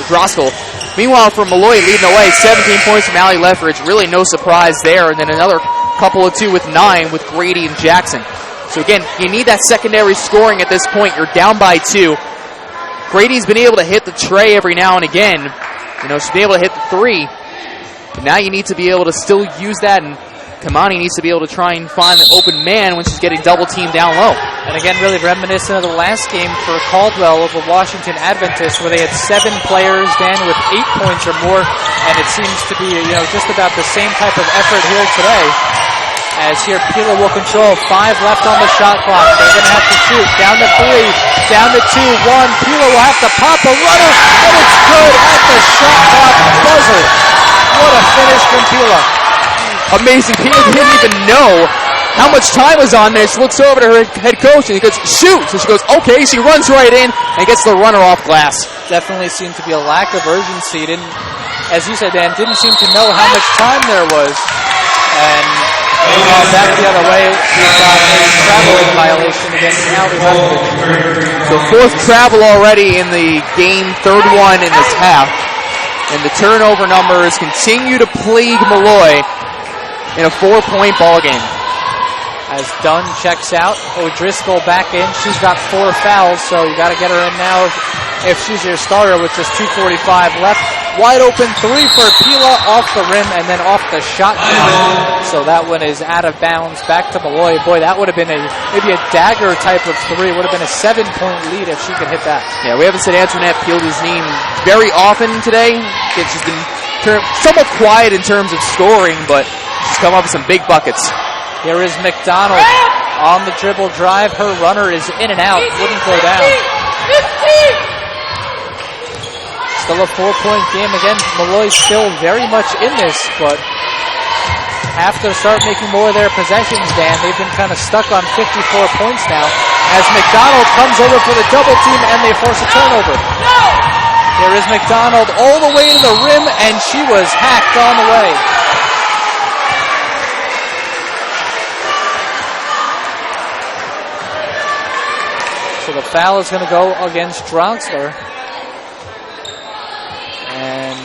Droskell. Meanwhile, for Molloy leading the way, 17 points from Allie Leffridge. Really no surprise there. And then another couple of 2 with 9 with Grady and Jackson. So again, you need that secondary scoring at this point. You're down by 2. Grady's been able to hit the tray every now and again. She's been able to hit the 3. But now you need to be able to still use that, and Kamani needs to be able to try and find the open man when she's getting double teamed down low. And again, really reminiscent of the last game for Caldwell over Washington Adventist, where they had 7 players, Dan, with 8 points or more, and it seems to be, just about the same type of effort here today. As here, Pila will control. 5 left on the shot clock. They're going to have to shoot. Down to 3, down to 2, 1. Pila will have to pop a runner, and it's good at the shot clock buzzer. What a finish from Pila. Amazing. Pila didn't even know how much time was on there. She looks over to her head coach and he goes, shoot. So she goes, okay. She runs right in and gets the runner off glass. Definitely seemed to be a lack of urgency. Didn't, as you said, Dan, didn't seem to know how much time there was. And back the other way, we've got a traveling violation against Allie Leffridge. So 4th travel already in the game, 3rd one in this half. And the turnover numbers continue to plague Molloy in a 4-point ball game. As Dunn checks out, O'Driscoll back in. She's got 4 fouls, so you got to get her in now if she's your starter with just 2:45 left. Wide open 3 for Pila off the rim and then off the shot clock. So that one is out of bounds. Back to Molloy. Boy, that would have been maybe a dagger type of 3. Would have been a 7-point lead if she could hit that. Yeah, we haven't said Antoinette Pila's name very often today. She's been somewhat quiet in terms of scoring, but she's come up with some big buckets. Here is McDonald on the dribble drive. Her runner is in and out. Wouldn't go down. Still a 4-point game. Again, Molloy's still very much in this, but have to start making more of their possessions, Dan. They've been kind of stuck on 54 points now. As McDonald comes over for the double team and they force a turnover. Here is McDonald all the way to the rim, and she was hacked on the way. So the foul is going to go against Draxler. And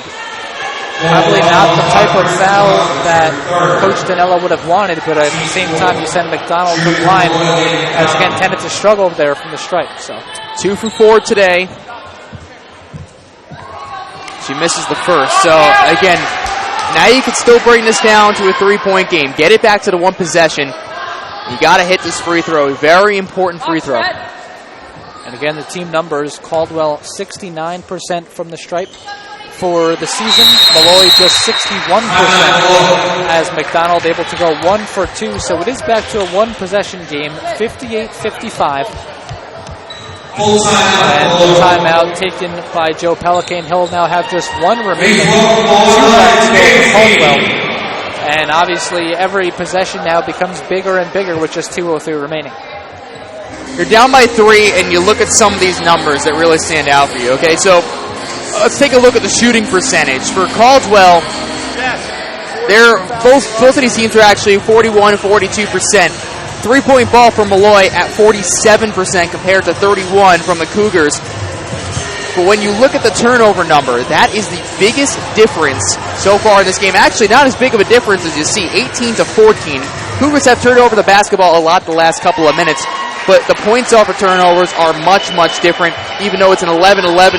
probably not the type of foul that Coach Danella would have wanted, but at the same time you send McDonald to the line, as again tended to struggle there from the stripe. So 2 for 4 today. She misses the first. So again, now you can still bring this down to a 3-point game. Get it back to the one possession. You got to hit this free throw. Very important free throw. And again, the team numbers, Caldwell 69% from the stripe for the season. Molloy just 61%, as McDonald able to go 1 for 2. So it is back to a one-possession game, 58-55. And timeout taken by Joe Pelican. He'll now have just one remaining. 2 left for Caldwell. And obviously every possession now becomes bigger and bigger with just 2:03 remaining. You're down by 3, and you look at some of these numbers that really stand out for you. Okay, so let's take a look at the shooting percentage. For Caldwell, both of these teams are actually 41 and 42%. 3-point ball for Molloy at 47% compared to 31 from the Cougars. But when you look at the turnover number, that is the biggest difference so far in this game. Actually, not as big of a difference as you see, 18-14. Cougars have turned over the basketball a lot the last couple of minutes, but the points off of turnovers are much, much different. Even though it's an 11-11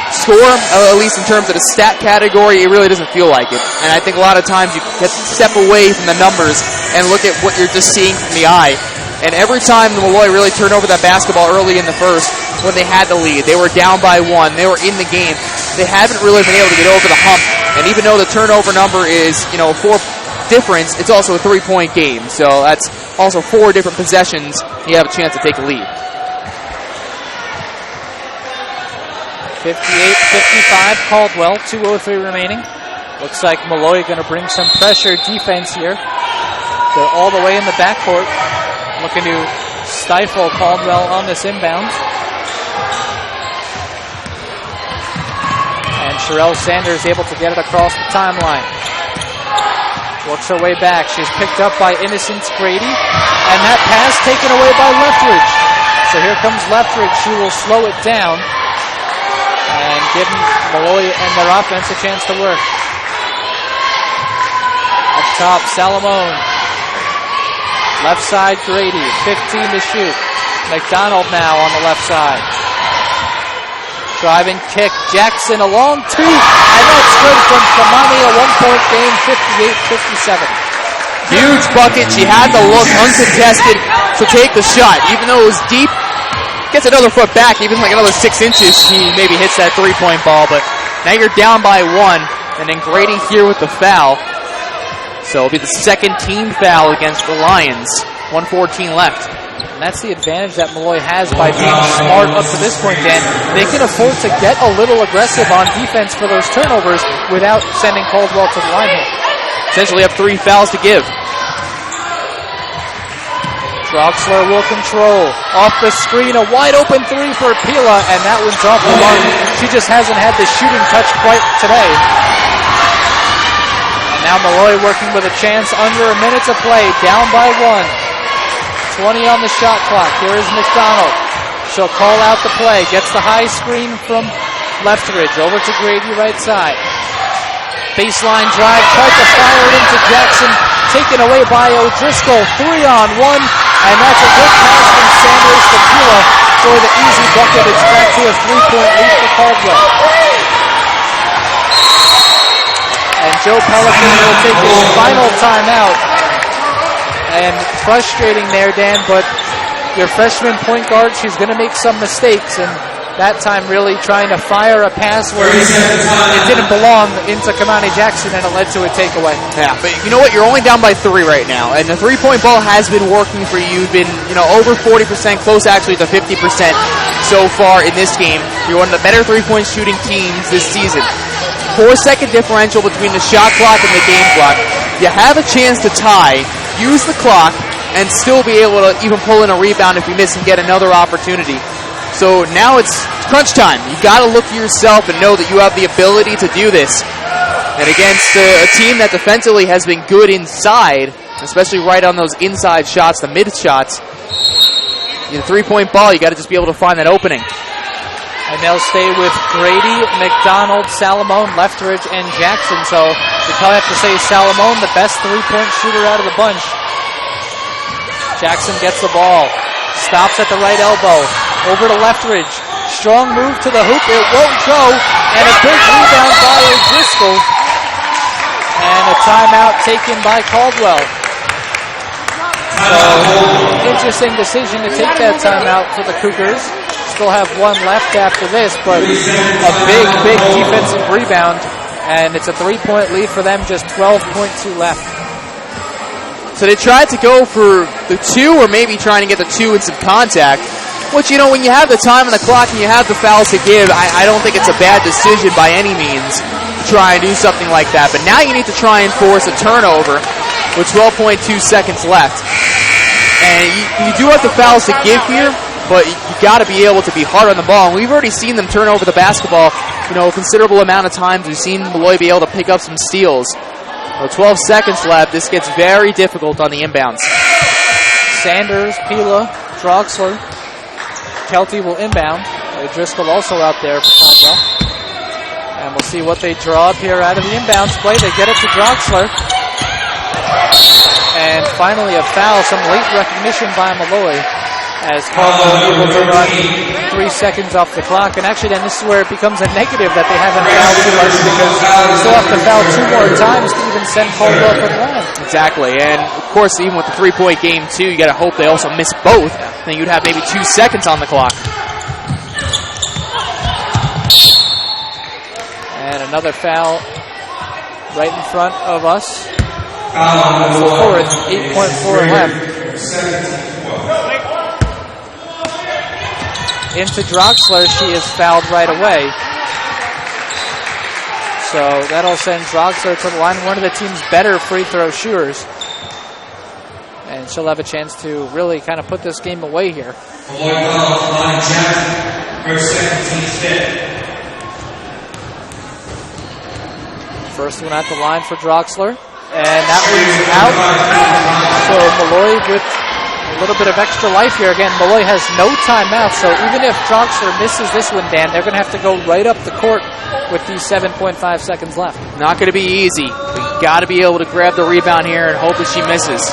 score, at least in terms of the stat category, it really doesn't feel like it. And I think a lot of times you get to step away from the numbers and look at what you're just seeing from the eye. And every time the Molloy really turned over that basketball early in the first, when they had the lead, they were down by 1, they were in the game, they haven't really been able to get over the hump. And even though the turnover number is, 4 difference, it's also a 3-point game. So that's also 4 different possessions you have a chance to take a lead. 58-55 Caldwell, 2:03 remaining. Looks like Molloy going to bring some pressure defense here. They're all the way in the backcourt, looking to stifle Caldwell on this inbound. And Sherelle Sanders able to get it across the timeline. Works her way back. She's picked up by Innocence Grady. And that pass taken away by Leftridge. So here comes Leftridge. She will slow it down and give Molloy and their offense a chance to work. Up top, Salamone. Left side, Grady. 15 to shoot. McDonald now on the left side. Driving kick. Jackson, a long 2. And that's good from Kamani. A 1-point game, 58-57. Huge bucket. She had the look uncontested to take the shot. Even though it was deep, gets another foot back, even like another 6 inches. He maybe hits that 3-point ball, but now you're down by 1. And then Grady here with the foul. So it'll be the second team foul against the Lions. 1:14 left. And that's the advantage that Molloy has by being smart up to this point, Dan. They can afford to get a little aggressive on defense for those turnovers without sending Caldwell to the line here. Essentially have 3 fouls to give. Draxler will control. Off the screen, a wide open 3 for Pila, and that one's off the mark. She just hasn't had the shooting touch quite today. And now Molloy working with a chance under a minute to play, down by 1. 20 on the shot clock. Here is McDonald. She'll call out the play. Gets the high screen from Leftridge. Over to Grady, right side. Baseline drive. Tried to fire it into Jackson. Taken away by O'Driscoll. 3-on-1. And that's a good pass from Sanders to Pila for the easy bucket. It's back to a 3-point lead for Caldwell. And Joe Pelican will take his final timeout. And frustrating there, Dan, but your freshman point guard, she's going to make some mistakes, and that time really trying to fire a pass where it didn't belong into Kamani Jackson, and it led to a takeaway. Yeah, but you know what? You're only down by 3 right now, and the 3-point ball has been working for you. You've been, over 40%, close actually to 50% so far in this game. You're one of the better 3-point shooting teams this season. 4-second differential between the shot clock and the game clock. You have a chance to tie, use the clock, and still be able to even pull in a rebound if you miss and get another opportunity. So now it's crunch time. You got to look to yourself and know that you have the ability to do this. And against a team that defensively has been good inside, especially right on those inside shots, the mid shots, the three-point ball, you got to just be able to find that opening. And they'll stay with Grady, McDonald, Salamone, Leftridge, and Jackson. So we probably have to say Salamone, the best three-point shooter out of the bunch. Jackson gets the ball, stops at the right elbow, over to Leftridge. Strong move to the hoop, it won't go, and a big rebound by O'Driscoll. And a timeout taken by Caldwell. So, interesting decision to take that timeout for the Cougars. Still have one left after this, but a big defensive rebound, and it's a 3-point lead for them, just 12.2 left. So they tried to go for the 2, or maybe trying to get the 2 in some contact, which, you know, when you have the time on the clock and you have the fouls to give, I don't think it's a bad decision by any means to try and do something like that. But now you need to try and force a turnover with 12.2 seconds left. And you do have the fouls to give here, but you got to be able to be hard on the ball. And we've already seen them turn over the basketball, you know, a considerable amount of times. We've seen Molloy be able to pick up some steals. With 12 seconds left, this gets very difficult on the inbounds. Sanders, Pila, Draxler, Kelty will inbound. Driscoll also out there for Caldwell. And we'll see what they draw up here out of the inbounds play. They get it to Draxler. And finally a foul, some late recognition by Molloy, as Caldwell able to run 3 seconds off the clock. And actually then this is where it becomes a negative that they haven't fouled too much, because they still have to foul 2 more times to even send Caldwell to the line. Exactly, and of course even with the 3-point game too, you got to hope they also miss both. Then you'd have maybe 2 seconds on the clock. And another foul right in front of us. That's the fourth, 8.4 left. Into Draxler, she is fouled right away. So that'll send Draxler to the line, one of the team's better free throw shooters. And she'll have a chance to really kind of put this game away here. First one at the line for Draxler. And that one's out. So Molloy with a little bit of extra life here. Again, Molloy has no timeout, so even if Draxler misses this one, Dan, they're going to have to go right up the court with these 7.5 seconds left. Not going to be easy. You got to be able to grab the rebound here and hope that she misses.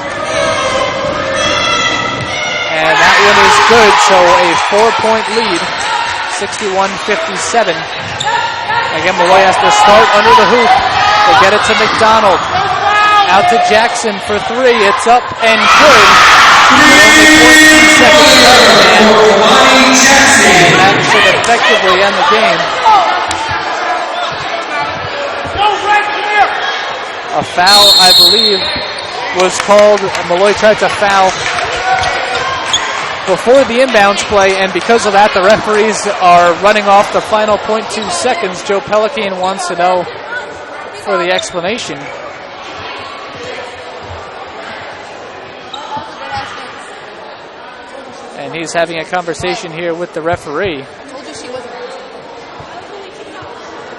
And that one is good, so a 4-point lead, 61-57. Again, Molloy has to start under the hoop. They get it to McDonald. Out to Jackson for 3. It's up and good. Only 14 seconds left, and that should effectively end the game. A foul, I believe, was called. Molloy tried to foul before the inbounds play, and because of that, the referees are running off the final 0.2 seconds. Joe Pelican wants to know for the explanation. And he's having a conversation here with the referee.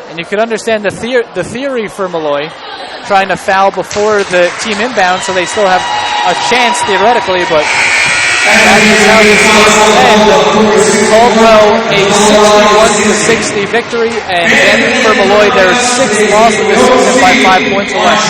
And you can understand the theory for Molloy, trying to foul before the team inbound so they still have a chance theoretically, but that is how this game will end. Caldwell a 61-60 victory, and again for Molloy, their 6th loss of the season by 5 points or less.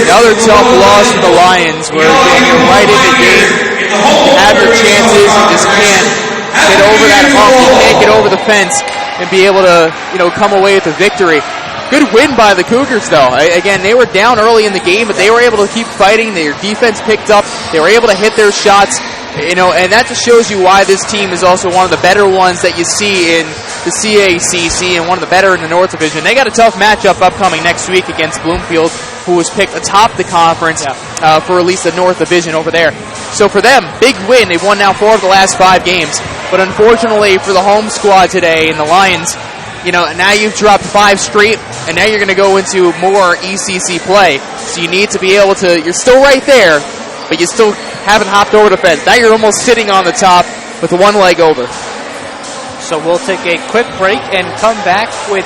Another tough loss for the Lions, where again, you're right in the game. You have your chances, you just can't get over that hump, you can't get over the fence and be able to, you know, come away with a victory. Good win by the Cougars, though. Again, they were down early in the game, but they were able to keep fighting. Their defense picked up. They were able to hit their shots. You know, and that just shows you why this team is also one of the better ones that you see in the CACC and one of the better in the North Division. They got a tough matchup upcoming next week against Bloomfield, who was picked atop the conference for at least the North Division over there. So for them, big win. They've won now 4 of the last 5 games. But unfortunately for the home squad today and the Lions, you know, now you've dropped 5 straight, and now you're going to go into more ECC play. So you need to be able to, you're still right there, but you still haven't hopped over the fence. Now you're almost sitting on the top with one leg over. So we'll take a quick break and come back with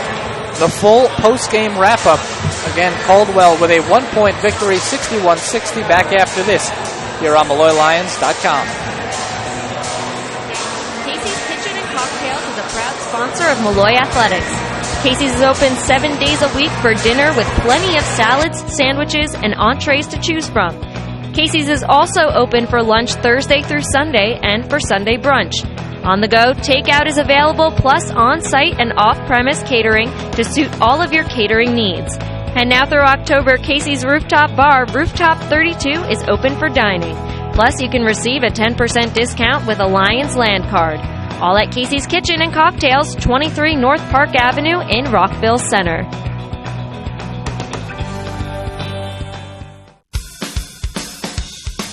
the full post-game wrap-up. Again, Caldwell with a 1-point victory, 61-60, back after this here on MolloyLions.com. Casey's Kitchen and Cocktails is a proud sponsor of Molloy Athletics. Casey's is open 7 days a week for dinner with plenty of salads, sandwiches, and entrees to choose from. Casey's is also open for lunch Thursday through Sunday and for Sunday brunch. On the go, takeout is available, plus on-site and off-premise catering to suit all of your catering needs. And now through October, Casey's Rooftop Bar, Rooftop 32, is open for dining. Plus, you can receive a 10% discount with a Lions Land card. All at Casey's Kitchen and Cocktails, 23 North Park Avenue in Rockville Center.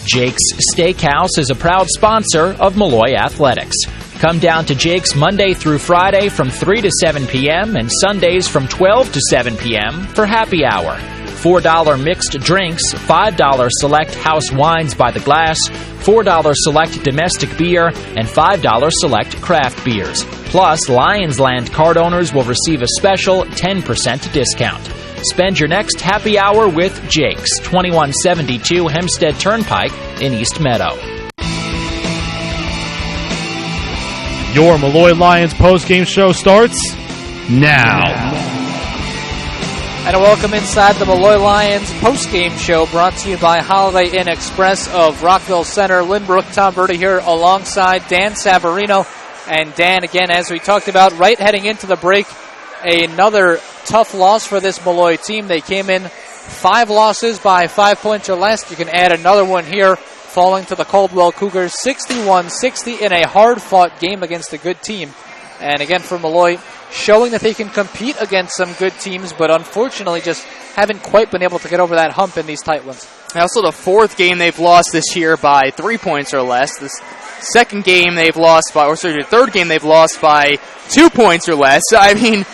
Jake's Steakhouse is a proud sponsor of Molloy Athletics. Come down to Jake's Monday through Friday from 3 to 7 p.m. and Sundays from 12 to 7 p.m. for happy hour. $4 mixed drinks, $5 select house wines by the glass, $4 select domestic beer, and $5 select craft beers. Plus, Lions Land card owners will receive a special 10% discount. Spend your next happy hour with Jake's, 2172 Hempstead Turnpike in East Meadow. Your Molloy Lions post-game show starts now. And a welcome inside the Molloy Lions post-game show, brought to you by Holiday Inn Express of Rockville Center. Lynbrook, Tom Berti here alongside Dan Savarino. And Dan, again, as we talked about, right heading into the break, another tough loss for this Molloy team. They came in 5 losses by 5 points or less. You can add another one here, falling to the Caldwell Cougars 61-60 in a hard-fought game against a good team. And again, for Molloy, showing that they can compete against some good teams, but unfortunately just haven't quite been able to get over that hump in these tight ones. Also, the 4th game they've lost this year by 3 points or less. This second game they've lost by, the 3rd game they've lost by 2 points or less. I mean,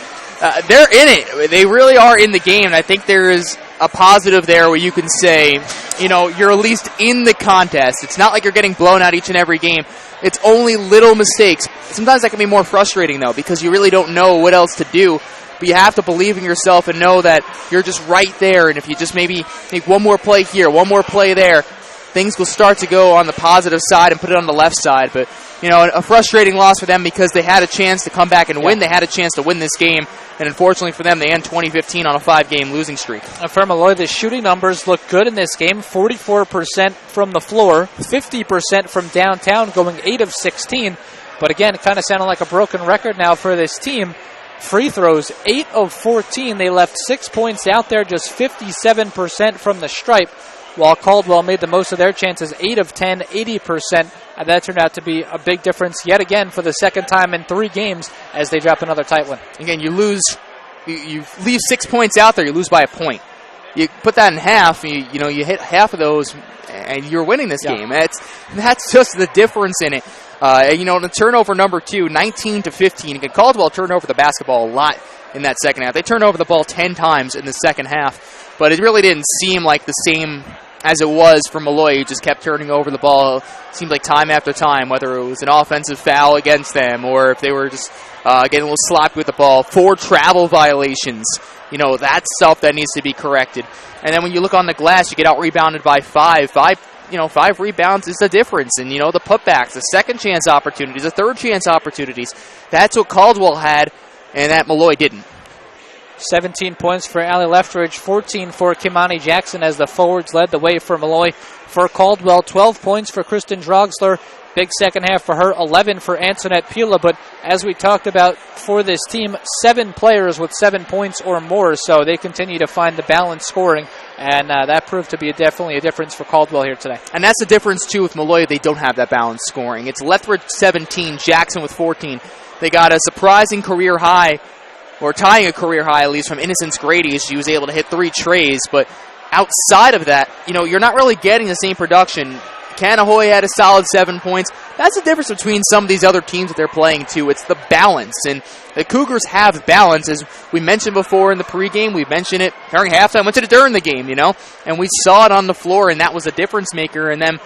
they're in it. They really are in the game. And I think there is a positive there where you can say, you know, you're at least in the contest. It's not like you're getting blown out each and every game. It's only little mistakes. Sometimes that can be more frustrating, though, because you really don't know what else to do. But you have to believe in yourself and know that you're just right there. And if you just maybe make one more play here, one more play there, things will start to go on the positive side and put it on the left side. But, you know, a frustrating loss for them because they had a chance to come back and win. They had a chance to win this game. And unfortunately for them, they end 2015 on a 5-game losing streak. For Molloy, the shooting numbers look good in this game. 44% from the floor, 50% from downtown, going 8 of 16. But again, it kind of sounded like a broken record now for this team. Free throws, 8 of 14. They left 6 points out there, just 57% from the stripe, while Caldwell made the most of their chances, 8 of 10, 80%. And that turned out to be a big difference yet again for the second time in 3 games as they drop another tight one. Again, you lose, you leave 6 points out there, you lose by a point. You put that in half, you hit half of those, and you're winning this game. That's just the difference in it. The turnover number 2, 19-15. Again, Caldwell turned over the basketball a lot in that second half. They turned over the ball 10 times in the second half, but it really didn't seem like the same as it was for Molloy, who just kept turning over the ball. It seemed like time after time, whether it was an offensive foul against them or if they were just getting a little sloppy with the ball. 4 travel violations. That's stuff that needs to be corrected. And then when you look on the glass, you get out-rebounded by 5. 5 rebounds is the difference. And, the putbacks, the second chance opportunities, the third chance opportunities. That's what Caldwell had, and that Molloy didn't. 17 points for Allie Leftridge, 14 for Kimani Jackson as the forwards led the way for Molloy. For Caldwell, 12 points for Kristen Drogsler. Big second half for her, 11 for Antoinette Pila. But as we talked about for this team, 7 players with 7 points or more. So they continue to find the balanced scoring. And that proved to be definitely a difference for Caldwell here today. And that's the difference, too, with Molloy. They don't have that balanced scoring. It's Lethbridge 17, Jackson with 14. They got a surprising career high, or tying a career high, at least, from Innocence Grady. She was able to hit 3 trays. But outside of that, you're not really getting the same production. Canahoy had a solid 7 points. That's the difference between some of these other teams that they're playing, too. It's the balance. And the Cougars have balance, as we mentioned before in the pregame. We mentioned it during halftime. Went to it during the game, And we saw it on the floor, and that was a difference maker in them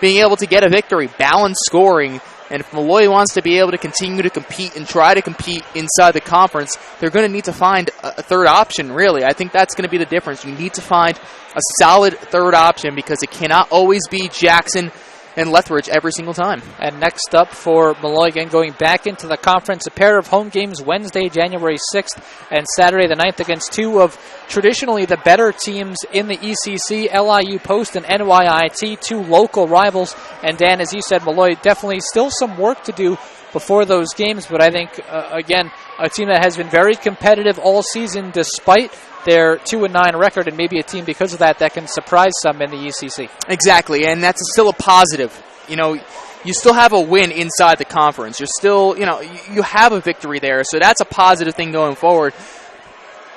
being able to get a victory. Balanced scoring. And if Molloy wants to be able to continue to compete and try to compete inside the conference, they're going to need to find a third option, really. I think that's going to be the difference. You need to find a solid third option because it cannot always be Jackson and Lethbridge every single time. And next up for Molloy, again, going back into the conference, a pair of home games Wednesday, January 6th, and Saturday the 9th against two of traditionally the better teams in the ECC, LIU Post and NYIT, two local rivals. And Dan, as you said, Molloy definitely still some work to do before those games, but I think, again, a team that has been very competitive all season despite their 2-9 record, and maybe a team because of that can surprise some in the ECC. Exactly, and that's still a positive. You still have a win inside the conference. You're still, you have a victory there, so that's a positive thing going forward.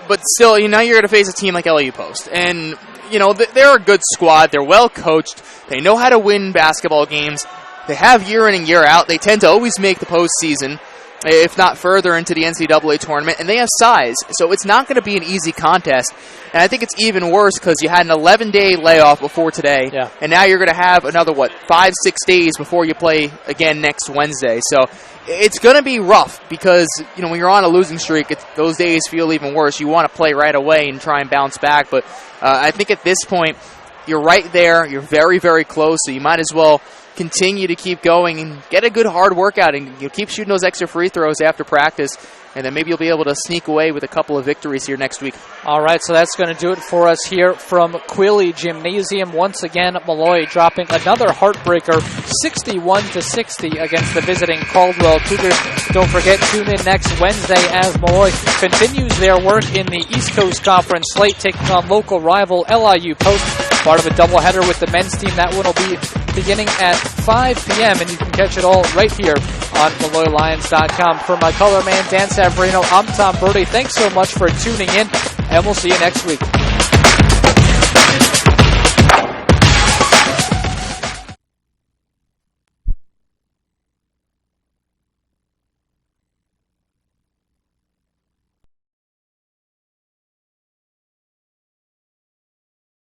But still, now you're going to face a team like LIU Post, and they're a good squad. They're well coached. They know how to win basketball games. They have year in and year out. They tend to always make the postseason, if not further into the NCAA tournament, and they have size, so it's not going to be an easy contest. And I think it's even worse because you had an 11-day layoff before today, and now you're going to have another, 5-6 days before you play again next Wednesday. So it's going to be rough because, when you're on a losing streak, those days feel even worse. You want to play right away and try and bounce back, but I think at this point, you're right there. You're very, very close, so you might as well continue to keep going and get a good hard workout and keep shooting those extra free throws after practice, and then maybe you'll be able to sneak away with a couple of victories here next week. All right, so that's going to do it for us here from Quilly Gymnasium. Once again, Molloy dropping another heartbreaker, 61-60 against the visiting Caldwell Cougars. Don't forget, tune in next Wednesday as Molloy continues their work in the East Coast Conference slate, taking on local rival LIU Post, part of a doubleheader with the men's team. That one will be beginning at 5 p.m., and you can catch it all right here on MolloyLions.com. For my color man, Dan Savarino, I'm Tom Brody. Thanks so much for tuning in, and we'll see you next week.